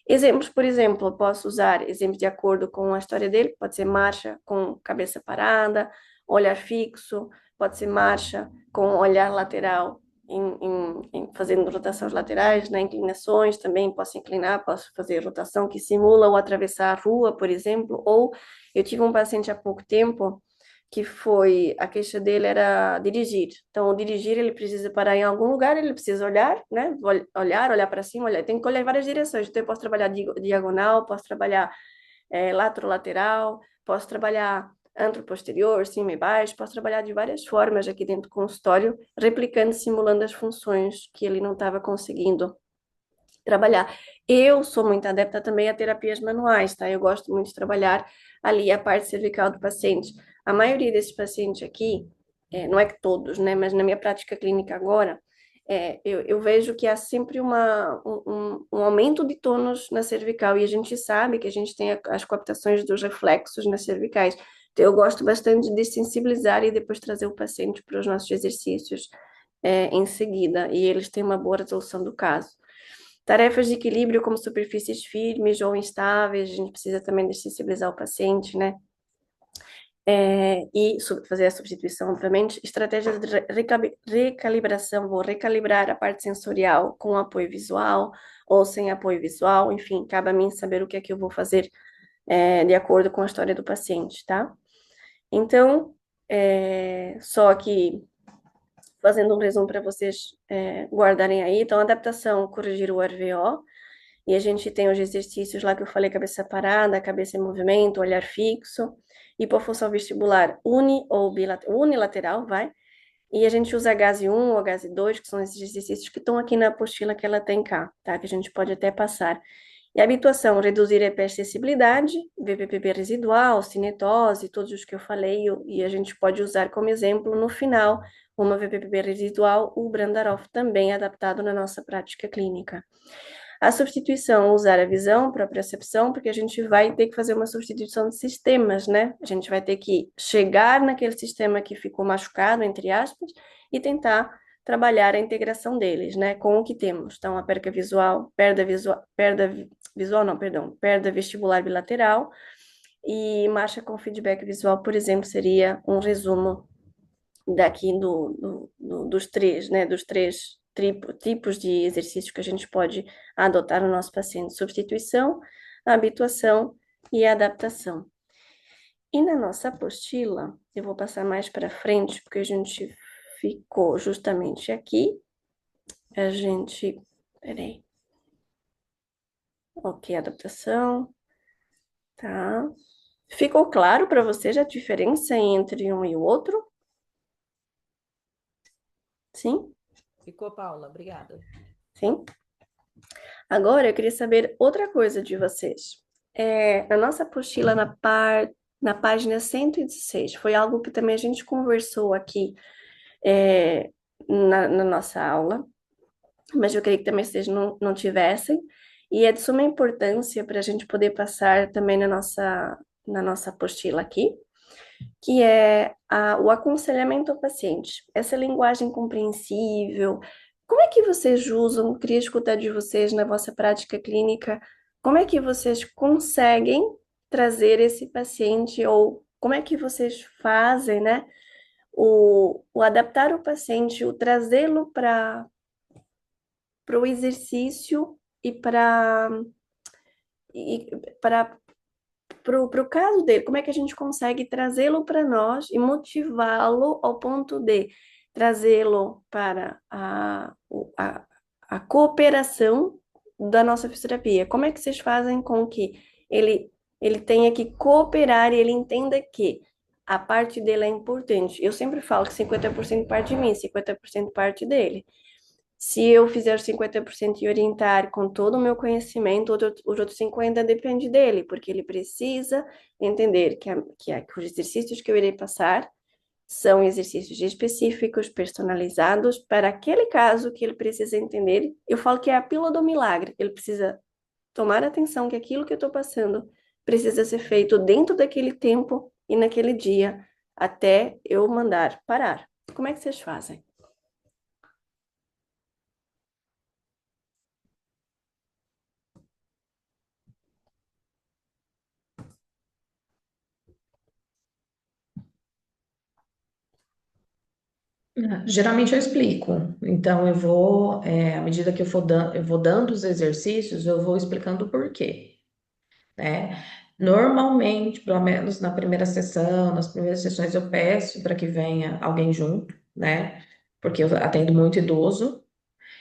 Exemplos, por exemplo, eu posso usar exemplos de acordo com a história dele, pode ser marcha com cabeça parada, olhar fixo, pode ser marcha com olhar lateral, fazendo rotações laterais, né, inclinações também, posso inclinar, posso fazer rotação que simula ou atravessar a rua, por exemplo, ou eu tive um paciente há pouco tempo que foi, a queixa dele era dirigir. Então, o dirigir, ele precisa parar em algum lugar, ele precisa olhar, né? Olhar para cima, olhar. Tem que olhar em várias direções. Então, eu posso trabalhar diagonal, posso trabalhar lateral, posso trabalhar anteroposterior, cima e baixo, posso trabalhar de várias formas aqui dentro do consultório, replicando, simulando as funções que ele não estava conseguindo trabalhar. Eu sou muito adepta também a terapias manuais, tá? Eu gosto muito de trabalhar ali a parte cervical do paciente. A maioria desses pacientes aqui, não é que todos, né? Mas na minha prática clínica agora, eu vejo que há sempre um aumento de tônus na cervical e a gente sabe que a gente tem as coaptações dos reflexos nas cervicais. Então, eu gosto bastante de sensibilizar e depois trazer o paciente para os nossos exercícios em seguida e eles têm uma boa resolução do caso. Tarefas de equilíbrio, como superfícies firmes ou instáveis, a gente precisa também sensibilizar o paciente, né? E fazer a substituição, obviamente. Estratégias de recalibração, vou recalibrar a parte sensorial com apoio visual ou sem apoio visual, enfim, cabe a mim saber o que é que eu vou fazer de acordo com a história do paciente, tá? Então, só que fazendo um resumo para vocês guardarem aí. Então, adaptação, corrigir o RVO. E a gente tem os exercícios lá que eu falei, cabeça parada, cabeça em movimento, olhar fixo. Hipofunção vestibular ou unilateral, vai. E a gente usa HZ1 ou HZ2, que são esses exercícios que estão aqui na apostila que ela tem cá, tá? Que a gente pode até passar. E habituação, reduzir a hipersensibilidade, VPPB residual, cinetose, todos os que eu falei, e a gente pode usar como exemplo no final uma VPPB residual, o Brandaroff também adaptado na nossa prática clínica. A substituição, usar a visão para a percepção, porque a gente vai ter que fazer uma substituição de sistemas, né? A gente vai ter que chegar naquele sistema que ficou machucado, entre aspas, e tentar trabalhar a integração deles, né, com o que temos. Então, a perda visual, perda vestibular bilateral e marcha com feedback visual, por exemplo, seria um resumo daqui dos três, né, dos três tipos de exercícios que a gente pode adotar no nosso paciente: substituição, habituação e adaptação. E na nossa apostila, eu vou passar mais para frente, porque a gente ficou justamente aqui. A gente. Peraí. Ok, adaptação. Tá. Ficou claro para vocês a diferença entre um e o outro? Sim? Ficou, Paula, obrigada. Sim? Agora eu queria saber outra coisa de vocês. Na nossa apostila, na página 116, foi algo que também a gente conversou aqui na nossa aula, mas eu queria que também vocês não tivessem, e é de suma importância para a gente poder passar também na nossa apostila aqui, que é o aconselhamento ao paciente. Essa linguagem compreensível, como é que vocês usam? Queria escutar de vocês na vossa prática clínica, como é que vocês conseguem trazer esse paciente, ou como é que vocês fazem, né? O adaptar o paciente, o trazê-lo para o exercício e e para o caso dele, como é que a gente consegue trazê-lo para nós e motivá-lo ao ponto de trazê-lo para a cooperação da nossa fisioterapia? Como é que vocês fazem com que ele, ele tenha que cooperar e ele entenda que a parte dele é importante? Eu sempre falo que 50% parte de mim, 50% parte dele. Se eu fizer 50% e orientar com todo o meu conhecimento, os outros 50% depende dele, porque ele precisa entender que os exercícios que eu irei passar são exercícios específicos, personalizados para aquele caso que ele precisa entender. Eu falo que é a pílula do milagre. Ele precisa tomar atenção que aquilo que eu estou passando precisa ser feito dentro daquele tempo e naquele dia, até eu mandar parar. Como é que vocês fazem? Geralmente eu explico. Então, à medida que eu vou dando os exercícios, eu vou explicando o porquê, né? Normalmente, pelo menos na primeira sessão, nas primeiras sessões, eu peço para que venha alguém junto, né? Porque eu atendo muito idoso,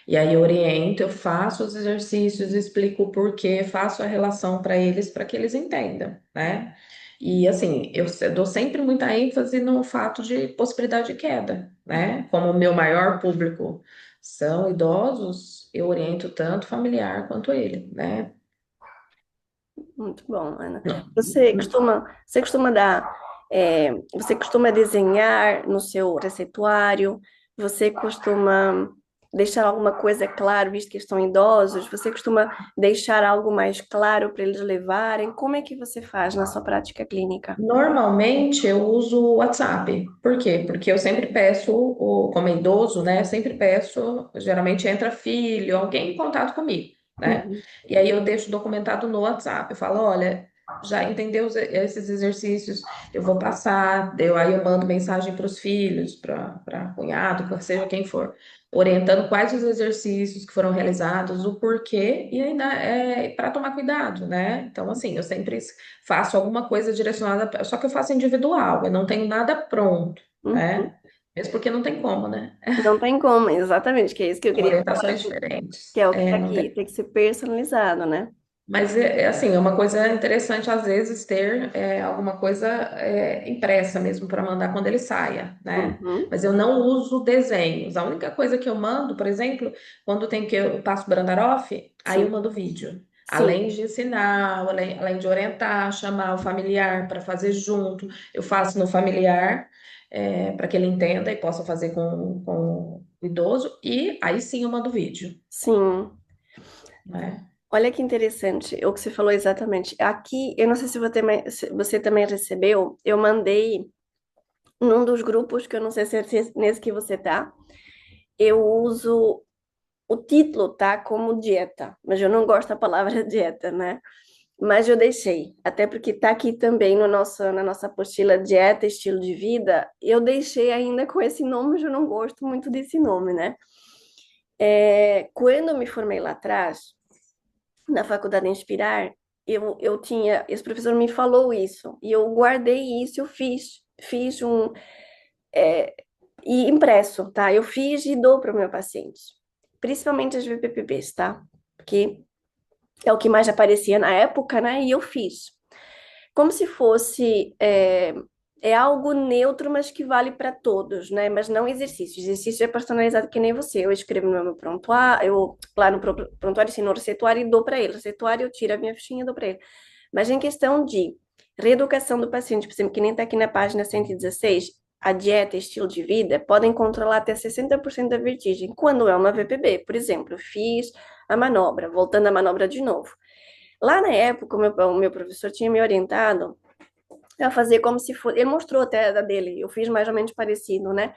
e aí eu oriento, eu faço os exercícios, explico o porquê, faço a relação para que eles entendam, né? E assim, dou sempre muita ênfase no fato de possibilidade de queda, né? Como o meu maior público são idosos, eu oriento tanto familiar quanto ele, né? Muito bom, Ana. Não, Você costuma você costuma desenhar no seu receituário? Você costuma deixar alguma coisa claro, visto que estão idosos? Você costuma deixar algo mais claro para eles levarem? Como é que você faz na sua prática clínica? normalmente eu uso o WhatsApp. Por quê? Porque eu sempre peço, como é idoso, né? Sempre peço, geralmente entra filho, alguém em contato comigo, né? Uhum. E aí eu deixo documentado no WhatsApp. Eu falo, olha, já entendeu esses exercícios? Eu vou passar. Aí eu mando mensagem para os filhos, para cunhado, seja quem for, orientando quais os exercícios que foram realizados, o porquê, e ainda é para tomar cuidado, né? Então, assim, eu sempre faço alguma coisa direcionada, só que eu faço individual, eu não tenho nada pronto, Uhum. né? Mesmo porque não tem como, né? Não tem como, exatamente, que é isso que eu São queria orientações falar, que diferentes. é o que está É, não aqui, tem. tem que ser personalizado, né? Mas é assim, é uma coisa interessante às vezes ter alguma coisa impressa mesmo para mandar quando ele saia, né? Uhum. Mas eu não uso desenhos. A única coisa que eu mando, por exemplo, quando tem que eu passo Brandaroff, aí eu Sim, mando vídeo. sim. Além de ensinar, além de orientar, chamar o familiar para fazer junto, eu faço no familiar para que ele entenda e possa fazer com o idoso, e aí sim eu mando vídeo, Sim. né? Olha que interessante o que você falou exatamente. Aqui, eu não sei se se você também recebeu, eu mandei num dos grupos, que eu não sei se é nesse que você tá, eu uso o título, tá, como dieta, mas eu não gosto da palavra dieta, né? Mas eu deixei, até porque tá aqui também no na nossa apostila dieta, estilo de vida, eu deixei ainda com esse nome, mas eu não gosto muito desse nome, né? Quando eu me formei lá atrás, na faculdade Inspirar, eu tinha, esse professor me falou isso, e eu guardei isso, fiz é, e impresso, tá? Eu fiz e dou para o meu paciente, principalmente as VPPBs, tá? Porque é o que mais aparecia na época, né? E eu fiz. Como se fosse, é algo neutro, mas que vale para todos, né? Mas não exercício. Exercício é personalizado que nem você. Eu escrevo no meu prontuário, eu lá no prontuário, sim, no receituário e dou para ele. Receituário, eu tiro a minha fichinha e dou para ele. Mas em questão de reeducação do paciente, por exemplo, que nem está aqui na página 116, a dieta e estilo de vida podem controlar até 60% da vertigem. Quando é uma VPB, por exemplo, eu fiz a manobra, voltando à manobra de novo. Lá na época, o meu professor tinha me orientado a fazer como se fosse. Ele mostrou até a da dele, eu fiz mais ou menos parecido, né?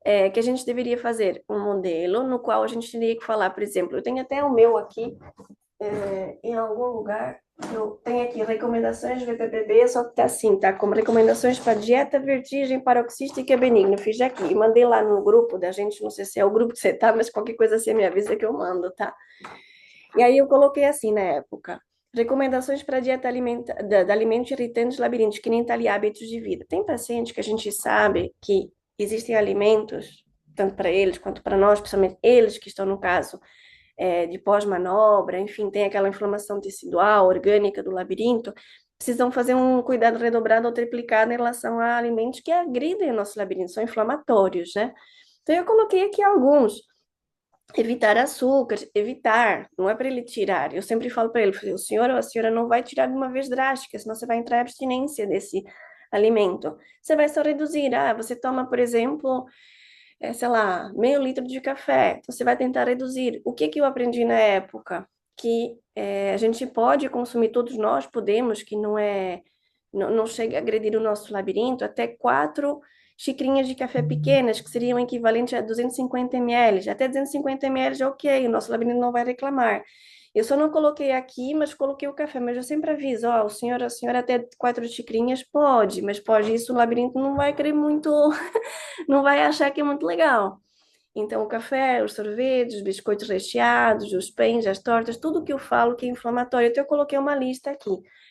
Que a gente deveria fazer um modelo no qual a gente teria que falar, por exemplo, eu tenho até o meu aqui, em algum lugar, eu tenho aqui recomendações de VPPB, só que tá assim, tá? Como recomendações para dieta, vertigem, paroxística benigna. Eu fiz aqui e mandei lá no grupo da gente, não sei se é o grupo que você tá, mas qualquer coisa você me avisa que eu mando, tá? E aí eu coloquei assim na época. Recomendações para dieta da alimentos irritantes labirínticos, que nem tá ali hábitos de vida. Tem paciente que a gente sabe que existem alimentos, tanto para eles quanto para nós, principalmente eles que estão no caso de pós-manobra, enfim, tem aquela inflamação tecidual, orgânica do labirinto, precisam fazer um cuidado redobrado ou triplicado em relação a alimentos que agridem o nosso labirinto, são inflamatórios, né? Então eu coloquei aqui alguns. Evitar açúcar, evitar, não é para ele tirar. Eu sempre falo para ele, o senhor ou a senhora não vai tirar de uma vez drástica, senão você vai entrar em abstinência desse alimento. Você vai só reduzir. Ah, você toma, por exemplo, sei lá, meio litro de café. Então, você vai tentar reduzir. O que que eu aprendi na época? Que a gente pode consumir, todos nós podemos, que não chega a agredir o nosso labirinto, até 4 xicrinhas de café pequenas, que seriam equivalentes a 250 ml. Até 250 ml é ok, o nosso labirinto não vai reclamar. Eu só não coloquei aqui, mas coloquei o café. Mas eu sempre aviso, ó, o senhor, a senhora até 4 xicrinhas pode, mas pode isso, o labirinto não vai querer muito, não vai achar que é muito legal. Então, o café, os sorvetes, os biscoitos recheados, os pães, as tortas, tudo que eu falo que é inflamatório. Então, eu coloquei uma lista aqui.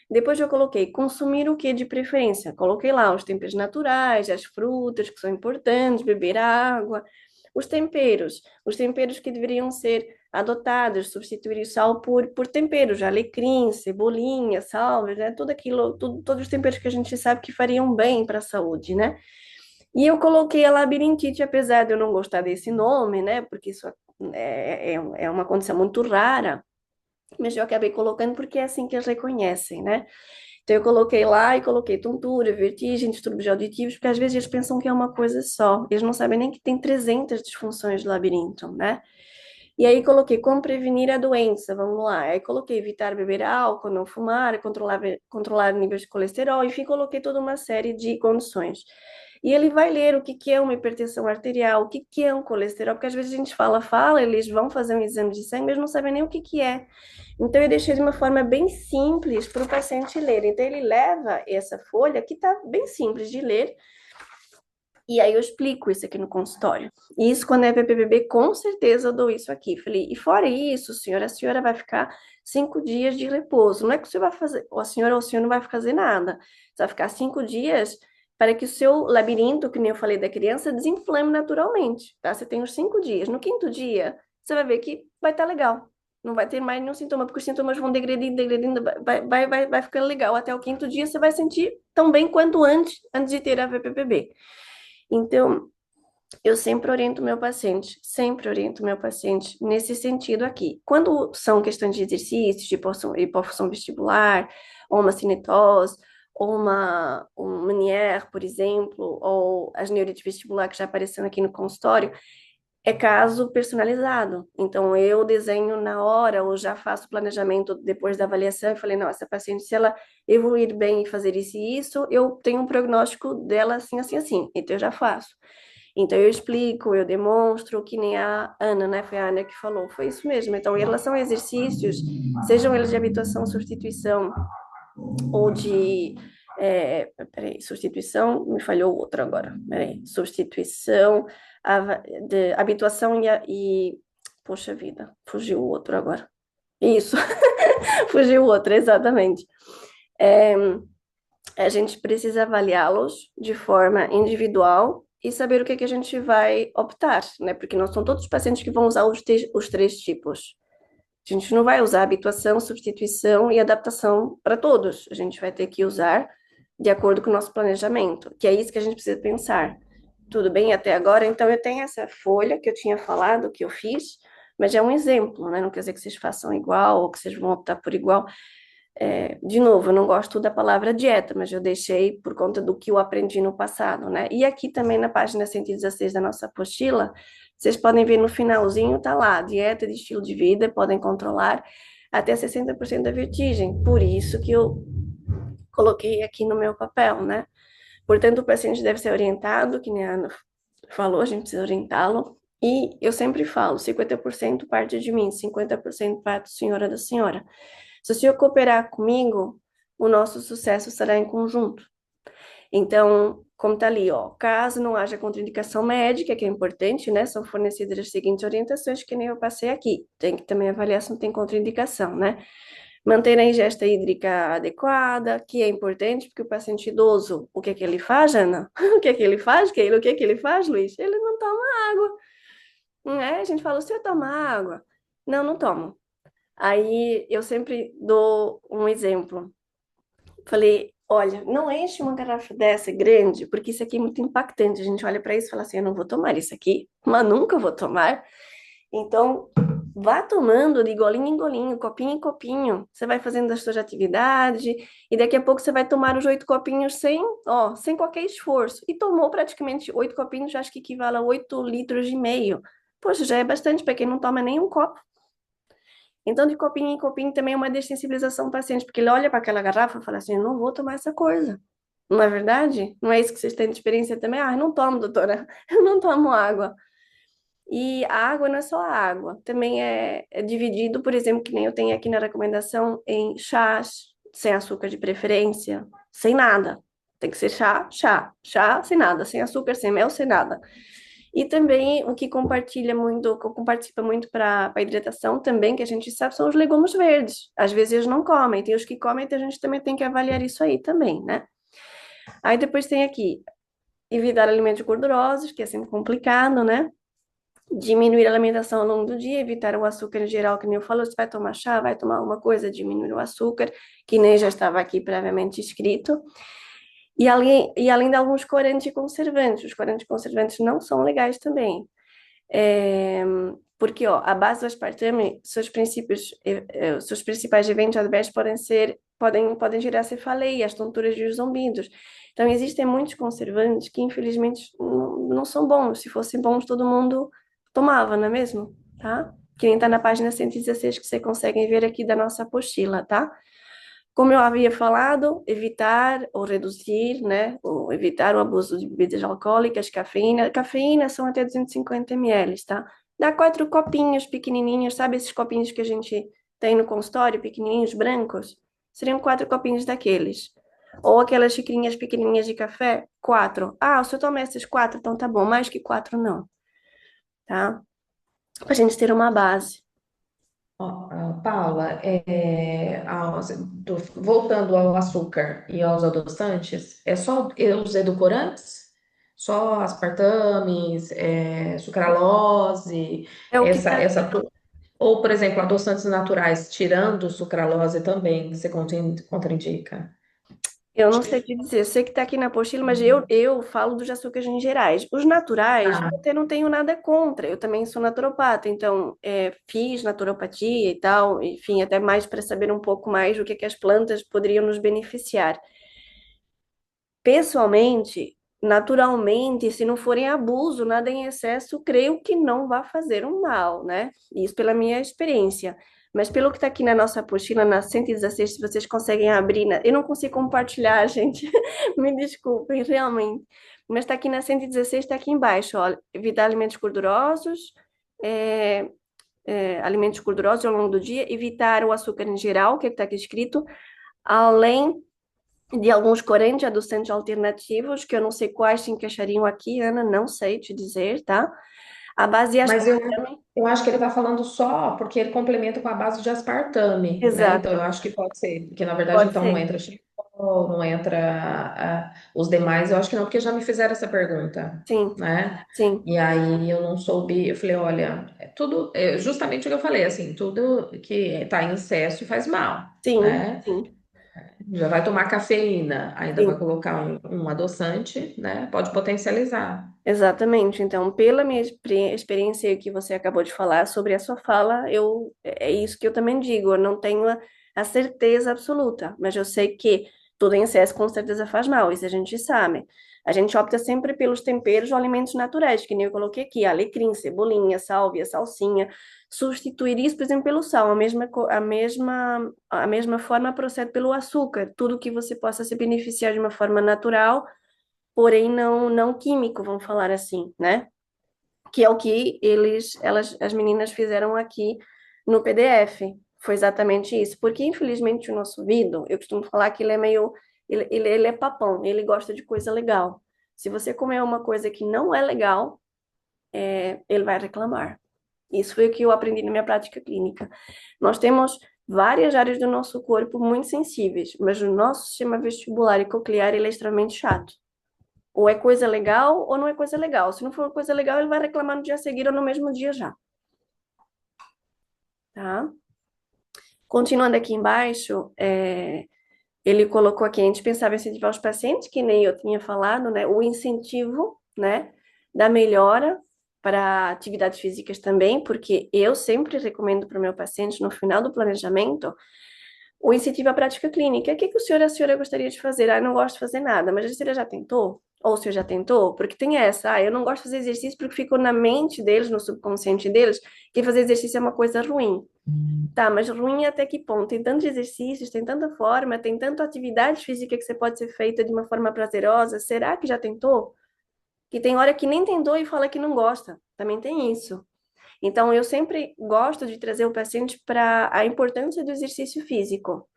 Depois eu coloquei consumir o que de preferência. Coloquei lá os temperos naturais, as frutas que são importantes, beber água, os temperos que deveriam ser adotados, substituir o sal por temperos, alecrim, cebolinha, salvas, né? Tudo aquilo, todos os temperos que a gente sabe que fariam bem para a saúde, né? E eu coloquei a labirintite, apesar de eu não gostar desse nome, né? Porque isso é uma condição muito rara, mas eu acabei colocando porque é assim que eles reconhecem, né? Então eu coloquei lá e coloquei tontura, vertigem, distúrbios auditivos, porque às vezes eles pensam que é uma coisa só. Eles não sabem nem que tem 300 disfunções do labirinto, né? E aí coloquei como prevenir a doença, vamos lá. Aí coloquei evitar beber álcool, não fumar, controlar níveis de colesterol, enfim, coloquei toda uma série de condições. E ele vai ler o que que é uma hipertensão arterial, o que que é um colesterol, porque às vezes a gente fala, eles vão fazer um exame de sangue, mas não sabem nem o que que é. Então eu deixei de uma forma bem simples para o paciente ler. Então ele leva essa folha que está bem simples de ler, e aí eu explico isso aqui no consultório. E isso, quando é PPBB, com certeza eu dou isso aqui. Falei, e fora isso, senhora, a senhora vai ficar 5 dias de repouso. Não é que você vai fazer, ou a senhora ou o senhor não vai fazer nada. Você vai ficar 5 dias para que o seu labirinto, que nem eu falei da criança, desinflame naturalmente, tá? Você tem os 5 dias. No quinto dia, você vai ver que vai estar legal. Não vai ter mais nenhum sintoma, porque os sintomas vão degredindo, vai ficando legal. Até o quinto dia, você vai sentir tão bem quanto antes de ter a VPPB. Então, eu sempre oriento meu paciente nesse sentido aqui. Quando são questões de exercícios, de hipofunção vestibular, ou uma cinetose, ou um Meniere, por exemplo, ou as neurites vestibular que já apareceram aqui no consultório, é caso personalizado. Então, eu desenho na hora, ou já faço planejamento depois da avaliação, e falei, não, essa paciente, se ela evoluir bem e fazer isso e isso, eu tenho um prognóstico dela assim, assim, assim. Então, eu já faço. Então, eu explico, eu demonstro, que nem a Ana, né? Foi a Ana que falou, foi isso mesmo. Então, em relação a exercícios, sejam eles de habituação, substituição, ou de... peraí, substituição, me falhou o outro agora. Peraí, substituição, de habituação poxa vida, fugiu o outro agora. Isso, fugiu o outro, exatamente. É, a gente precisa avaliá-los de forma individual e saber o que a gente vai optar, né? Porque não são todos os pacientes que vão usar os 3 tipos. A gente não vai usar habituação, substituição e adaptação para todos. A gente vai ter que usar de acordo com o nosso planejamento, que é isso que a gente precisa pensar. Tudo bem até agora? Então, eu tenho essa folha que eu tinha falado, que eu fiz, mas é um exemplo, né? Não quer dizer que vocês façam igual ou que vocês vão optar por igual. De novo, eu não gosto da palavra dieta, mas eu deixei por conta do que eu aprendi no passado, né? E aqui também na página 116 da nossa apostila, vocês podem ver no finalzinho, tá lá, dieta de estilo de vida, podem controlar até 60% da vertigem. Por isso que eu coloquei aqui no meu papel, né? Portanto, o paciente deve ser orientado, que nem a Ana falou, a gente precisa orientá-lo E eu sempre falo, 50% parte de mim, 50% parte do senhor ou da senhora. Se o senhor cooperar comigo, o nosso sucesso será em conjunto. Então, como está ali, ó, caso não haja contraindicação médica, que é importante, né? São fornecidas as seguintes orientações que nem eu passei aqui. Tem que também avaliar se não tem contraindicação, né? Manter a ingesta hídrica adequada, que é importante, porque o paciente idoso, o que é que ele faz, Ana? O que é que ele faz, Keila? O que é que ele faz, Luiz? Ele não toma água, não é? A gente fala, o senhor toma água? Não, não tomo. Aí eu sempre dou um exemplo. Falei, olha, não enche uma garrafa dessa grande, porque isso aqui é muito impactante. A gente olha para isso e fala assim, eu não vou tomar isso aqui, mas nunca vou tomar. Então, vá tomando de golinho em golinho, copinho em copinho. Você vai fazendo as suas atividades e daqui a pouco você vai tomar os 8 copinhos sem qualquer esforço. E tomou praticamente 8 copinhos, já acho que equivale a 8,5 litros. Poxa, já é bastante para quem não toma nem um copo. Então, de copinho em copinho também é uma dessensibilização do paciente, porque ele olha para aquela garrafa e fala assim, eu não vou tomar essa coisa. Não é verdade? Não é isso que vocês têm de experiência também? Ah, eu não tomo, doutora. Eu não tomo água. E a água não é só a água, também é dividido, por exemplo, que nem eu tenho aqui na recomendação, em chás, sem açúcar de preferência, sem nada. Tem que ser chá, chá, chá sem nada, sem açúcar, sem mel, sem nada. E também o que compartilha muito, que participa muito para a hidratação também, que a gente sabe, são os legumes verdes. Às vezes eles não comem, tem os que comem, então a gente também tem que avaliar isso aí também, né? Aí depois tem aqui, evitar alimentos gordurosos, que é sempre complicado, né? Diminuir a alimentação ao longo do dia, evitar o açúcar em geral, que nem eu falo, você vai tomar chá, vai tomar alguma coisa, diminuir o açúcar, que nem já estava aqui previamente escrito. E além de alguns corantes e conservantes, os corantes e conservantes não são legais também. É, porque, ó, a base do aspartame, seus principais eventos adversos podem gerar cefaleias, tonturas e os zumbidos. Então, existem muitos conservantes que, infelizmente, não são bons. Se fossem bons, todo mundo tomava, não é mesmo? Tá? Que nem tá na página 116 que vocês conseguem ver aqui da nossa apostila, tá? Como eu havia falado, evitar ou reduzir, né, ou evitar o abuso de bebidas alcoólicas, cafeína. Cafeína são até 250 ml, tá? Dá 4 copinhos pequenininhos, sabe esses copinhos que a gente tem no consultório, pequenininhos, brancos? Seriam 4 copinhos daqueles. Ou aquelas xicrinhas pequenininhas de café, 4. Ah, se eu tomar esses 4, então tá bom, mais que 4 não, tá? Pra gente ter uma base. Ó, Paula, voltando ao açúcar e aos adoçantes, é só os edulcorantes? Só aspartames, sucralose, É o que essa, tá. essa, ou, por exemplo, adoçantes naturais, tirando sucralose também, você contraindica? Eu não sei te dizer, eu sei que está aqui na apostila, mas eu falo dos açúcares em gerais. Os naturais, eu Tá. até não tenho nada contra, eu também sou naturopata, então fiz naturopatia e tal, enfim, até mais para saber um pouco mais o que, que as plantas poderiam nos beneficiar. Pessoalmente, naturalmente, se não for em abuso, nada em excesso, creio que não vai fazer um mal, né? Isso pela minha experiência. Mas pelo que está aqui na nossa apostila, na 116, se vocês conseguem abrir, eu não consigo compartilhar, gente, me desculpem, realmente. Mas está aqui na 116, está aqui embaixo, ó, evitar é, alimentos gordurosos ao longo do dia, evitar o açúcar em geral, que está aqui escrito, além de alguns corantes adoçantes alternativos, que eu não sei quais se encaixariam aqui, Ana, não sei te dizer, tá? A base de Mas eu, aspartame, eu acho que ele está falando só porque ele complementa com a base de aspartame, né? Então eu exato, acho que pode ser, porque na verdade pode então não ser. entra xilitol, não entra os demais, eu acho que não, porque já me fizeram essa pergunta, Sim, né? sim, E aí eu não soube, eu falei, olha, justamente o que eu falei, assim, tudo que está em excesso faz mal, sim, né? sim, Já vai tomar cafeína, ainda vai sim. colocar um adoçante, né? Pode potencializar. Exatamente. Então, pela minha experiência que você acabou de falar sobre a sua fala, é isso que eu também digo. Eu não tenho a certeza absoluta, mas eu sei que tudo em excesso com certeza faz mal, isso a gente sabe. A gente opta sempre pelos temperos ou alimentos naturais, que nem eu coloquei aqui, alecrim, cebolinha, sálvia, salsinha. Substituir isso, por exemplo, pelo sal. A mesma forma procede pelo açúcar. Tudo que você possa se beneficiar de uma forma natural porém não químico, vamos falar assim, né? que é o que as meninas fizeram aqui no PDF. Foi exatamente isso, porque infelizmente o nosso ouvido, eu costumo falar que ele é meio, ele é papão, ele gosta de coisa legal. Se você comer uma coisa que não é legal, ele vai reclamar. Isso foi o que eu aprendi na minha prática clínica. Nós temos várias áreas do nosso corpo muito sensíveis, mas o nosso sistema vestibular e coclear ele é extremamente chato. Ou é coisa legal ou não é coisa legal. Se não for coisa legal, ele vai reclamar no dia seguinte ou no mesmo dia já, tá? Continuando aqui embaixo, ele colocou aqui, a gente pensava em incentivar os pacientes, que nem eu tinha falado, né? O incentivo, né? Da melhora para atividades físicas também, porque eu sempre recomendo para o meu paciente, no final do planejamento, o incentivo à prática clínica. O que que o senhor e a senhora gostaria de fazer? Ah, eu não gosto de fazer nada, mas a senhora já tentou? Ou o senhor já tentou? Porque tem essa, eu não gosto de fazer exercício porque ficou na mente deles, no subconsciente deles, que fazer exercício é uma coisa ruim. Tá, mas ruim até que ponto? Tem tantos exercícios, tem tanta forma, tem tanta atividade física que você pode ser feita de uma forma prazerosa. Será que já tentou? Que tem hora que nem tentou e fala que não gosta. Também tem isso. Então, eu sempre gosto de trazer o paciente para a importância do exercício físico.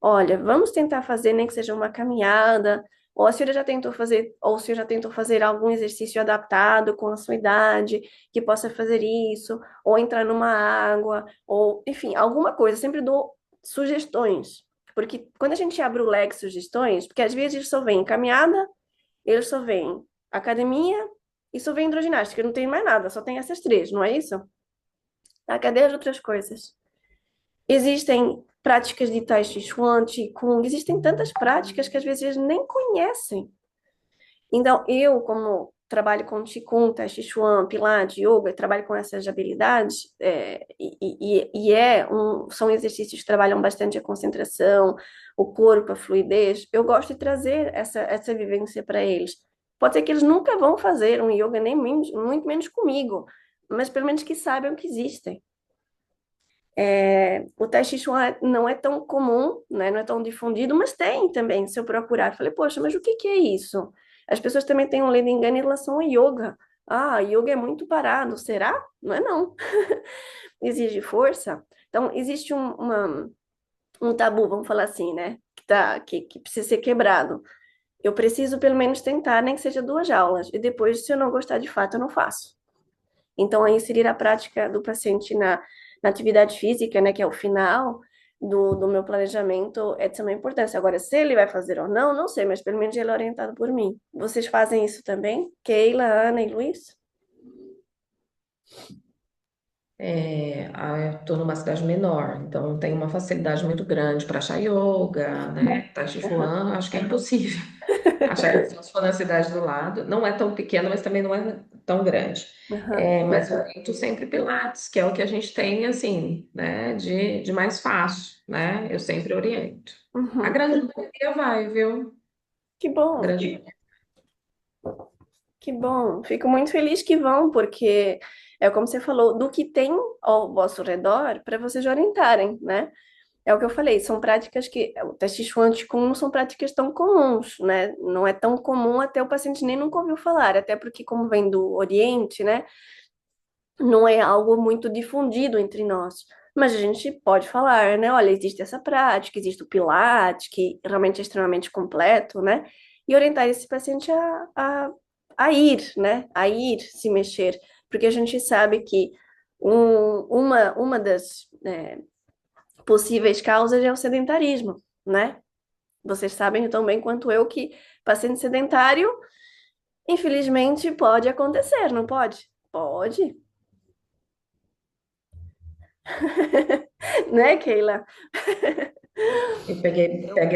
Olha, vamos tentar fazer nem que seja uma caminhada, ou a senhora já tentou fazer, ou o senhor já tentou fazer algum exercício adaptado com a sua idade, que possa fazer isso, ou entrar numa água, ou, enfim, alguma coisa. Sempre dou sugestões. Porque quando a gente abre o leque de sugestões, porque às vezes eles só vêm caminhada, eles só vêm academia e só vêm hidroginástica, não tem mais nada, só tem essas três, não é isso? Ah, cadê as outras coisas? Existem práticas de Tai Chi Chuan, Qigong, existem tantas práticas que às vezes eles nem conhecem. Então, eu, como trabalho com Qigong, Tai Chi Chuan, Pilates, Yoga, trabalho com essas habilidades, são exercícios que trabalham bastante a concentração, o corpo, a fluidez. Eu gosto de trazer essa vivência para eles. Pode ser que eles nunca vão fazer um yoga, nem muito menos comigo, mas pelo menos que saibam que existem. O Tai Chi Chuan não é tão comum, né? Não é tão difundido, mas tem também, se eu procurar. Falei, poxa, mas o que que é isso? As pessoas também têm um ledo engano em relação ao yoga. Ah, yoga é muito parado. Será? Não é não. Exige força. Então, existe um tabu, vamos falar assim, né? Que precisa ser quebrado. Eu preciso pelo menos tentar, nem que seja 2 aulas. E depois, se eu não gostar de fato, eu não faço. Então, a inserir a prática do paciente na atividade física, né, que é o final do meu planejamento, é de suma importância. Agora, se ele vai fazer ou não, não sei, mas pelo menos ele é orientado por mim. Vocês fazem isso também? Keila, Ana e Luiz? Eu estou numa cidade menor, então tem uma facilidade muito grande para achar yoga, né? Tai Chi Chuan, acho que é impossível achar que se for na cidade do lado. Não é tão pequena, mas também não é tão grande. Aham. Mas eu oriento sempre Pilates, que é o que a gente tem, assim, né, de mais fácil, né? Eu sempre oriento. A Uhum. grande maioria vai, viu? Que A bom, grande... que bom. Fico muito feliz que vão, porque é como você falou, do que tem ao vosso redor, para vocês orientarem, né? É o que eu falei, são práticas que o teste Chuan Qigong não são práticas tão comuns, né? Não é tão comum até o paciente nem nunca ouviu falar, até porque como vem do Oriente, né? Não é algo muito difundido entre nós. Mas a gente pode falar, né? Olha, existe essa prática, existe o Pilates, que realmente é extremamente completo, né? E orientar esse paciente a ir, né? A ir se mexer, porque a gente sabe que uma das possíveis causas é o sedentarismo, né? Vocês sabem tão bem quanto eu que paciente sedentário, infelizmente, pode acontecer, não pode? Pode, né, Keila?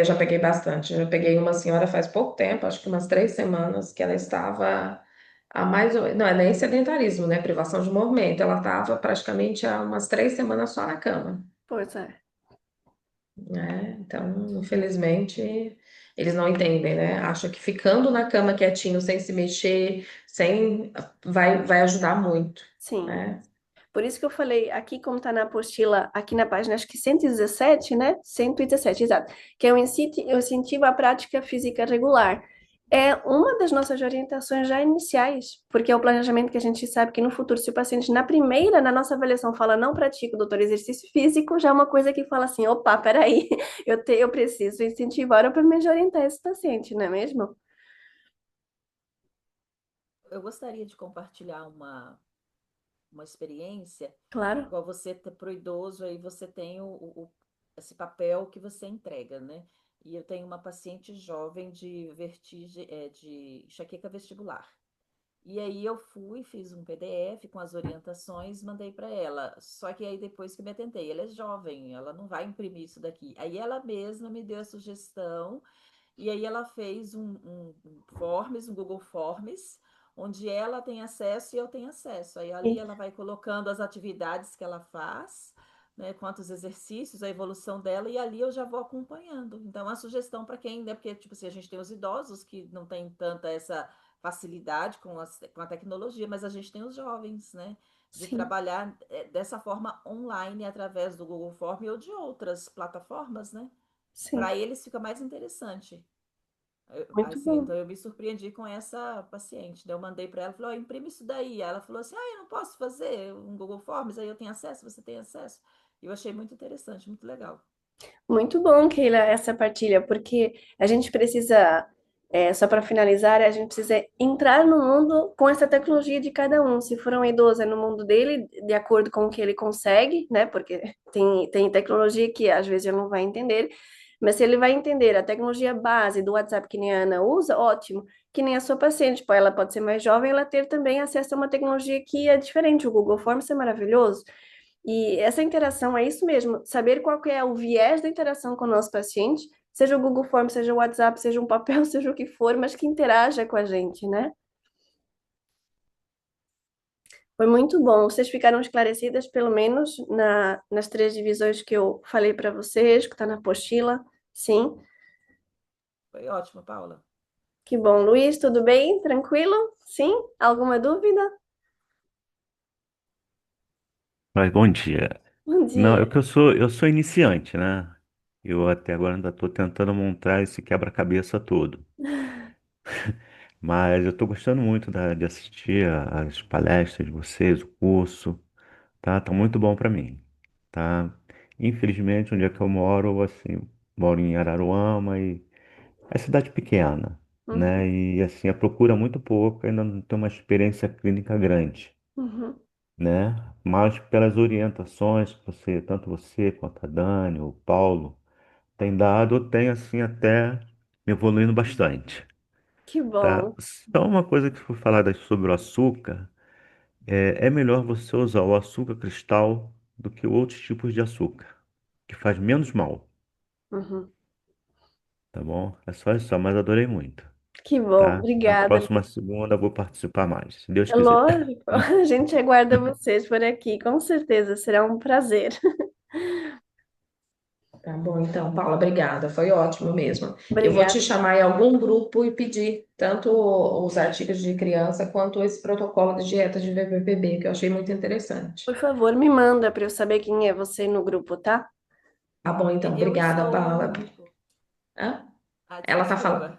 Já peguei bastante. Já peguei uma senhora faz pouco tempo, acho que umas 3 semanas, que ela estava há mais ou não é nem sedentarismo, né? Privação de movimento. Ela estava praticamente há umas 3 semanas só na cama, Pois é. né? Então, infelizmente, eles não entendem, né? Acham que ficando na cama quietinho, sem se mexer, sem vai ajudar muito, Sim. né? Por isso que eu falei aqui, como está na apostila, aqui na página, acho que 117, né? 117, exato. Que é o incentivo à prática física regular. É uma das nossas orientações já iniciais, porque é o planejamento que a gente sabe que no futuro, se o paciente na nossa avaliação, fala não pratica, doutor, exercício físico, já é uma coisa que fala assim, opa, peraí, eu preciso incentivar para me orientar esse paciente, não é mesmo? Eu gostaria de compartilhar uma experiência, Claro. igual você para o idoso, aí você tem esse papel que você entrega, né? E eu tenho uma paciente jovem de vertigem, de enxaqueca vestibular. E aí eu fui, fiz um PDF com as orientações, mandei para ela. Só que aí depois que me atentei, ela é jovem, ela não vai imprimir isso daqui. Aí ela mesma me deu a sugestão e aí ela fez um Forms, um Google Forms, onde ela tem acesso e eu tenho acesso. Aí ali ela vai colocando as atividades que ela faz, né, quantos exercícios, a evolução dela, e ali eu já vou acompanhando. Então, a sugestão para quem, né, porque tipo assim, a gente tem os idosos que não tem tanta essa facilidade com a tecnologia, mas a gente tem os jovens, né, de Sim, trabalhar dessa forma online através do Google Form ou de outras plataformas, né? sim, Para eles fica mais interessante. muito Assim, bom. então eu me surpreendi com essa paciente. Daí eu mandei para ela, falei, ó, imprime isso daí. Ela falou assim, ah, eu não posso fazer um Google Forms, aí eu tenho acesso, você tem acesso. E eu achei muito interessante, muito legal. Muito bom, Keila, essa partilha, porque a gente precisa, só para finalizar, a gente precisa entrar no mundo com essa tecnologia de cada um. Se for um idoso, é no mundo dele, de acordo com o que ele consegue, né? Porque tem tecnologia que às vezes ele não vai entender, mas se ele vai entender a tecnologia base do WhatsApp que nem a Ana usa, ótimo. Que nem a sua paciente, pô, ela pode ser mais jovem, ela ter também acesso a uma tecnologia que é diferente. O Google Forms é maravilhoso. E essa interação é isso mesmo, saber qual que é o viés da interação com o nosso paciente, seja o Google Forms, seja o WhatsApp, seja um papel, seja o que for, mas que interaja com a gente, né? Foi muito bom. Vocês ficaram esclarecidas, pelo menos nas três divisões que eu falei para vocês, que está na apostila. Sim, Foi ótimo, Paula. que bom. Luiz, tudo bem? Tranquilo? Sim? Alguma dúvida? Mas bom dia. Bom Não, é dia. que eu sou iniciante, né? Eu até agora ainda estou tentando montar esse quebra-cabeça todo. Mas eu estou gostando muito de assistir as palestras de vocês, o curso, tá? Tá muito bom para mim, tá? Infelizmente, onde é que eu moro, assim, moro em Araruama e é cidade pequena, né? Uhum, E assim, a procura é muito pouca, ainda não tem uma experiência clínica grande, uhum. né? Mas pelas orientações que você, tanto você quanto a Dani, o Paulo, tem dado, tem assim até evoluindo bastante, Que tá? bom. Só uma coisa que eu vou falar sobre o açúcar, é melhor você usar o açúcar cristal do que outros tipos de açúcar, que faz menos mal, Uhum. tá bom? É só isso, mas adorei muito, Que bom. tá? Na Obrigada. próxima segunda eu vou participar mais, se Deus É quiser. lógico, a gente aguarda vocês por aqui, com certeza, será um prazer. Tá bom, então, Paula, obrigada. Foi ótimo mesmo. Eu vou te Obrigada. chamar em algum grupo e pedir tanto os artigos de criança quanto esse protocolo de dieta de VPPB, que eu achei muito interessante. Por favor, me manda para eu saber quem é você no grupo, tá? Tá bom, então, Eu obrigada, estou num Paula. grupo. Hã? Ah, Ela tá desculpa. falando.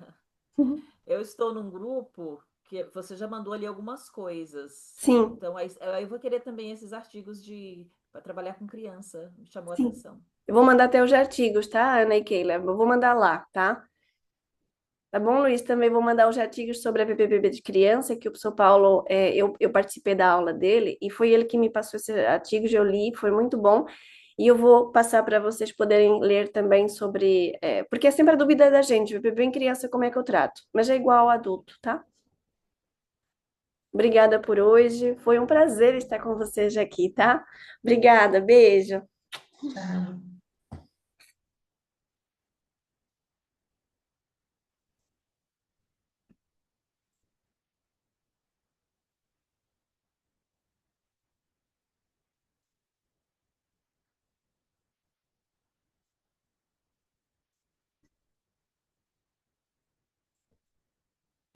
Eu estou num grupo que você já mandou ali algumas coisas. Sim, Então, aí eu vou querer também esses artigos de para trabalhar com criança. Me chamou a sim. atenção. Eu vou mandar até os artigos, tá, Ana e Keila? Eu vou mandar lá, tá? Tá bom, Luiz? Também vou mandar os artigos sobre a PPPB de criança, que o professor Paulo, eu participei da aula dele, e foi ele que me passou esses artigos, eu li, foi muito bom. E eu vou passar para vocês poderem ler também sobre, porque é sempre a dúvida da gente, PPP em criança, como é que eu trato? Mas é igual ao adulto, tá? Obrigada por hoje, foi um prazer estar com vocês aqui, tá? Obrigada, beijo. Tchau.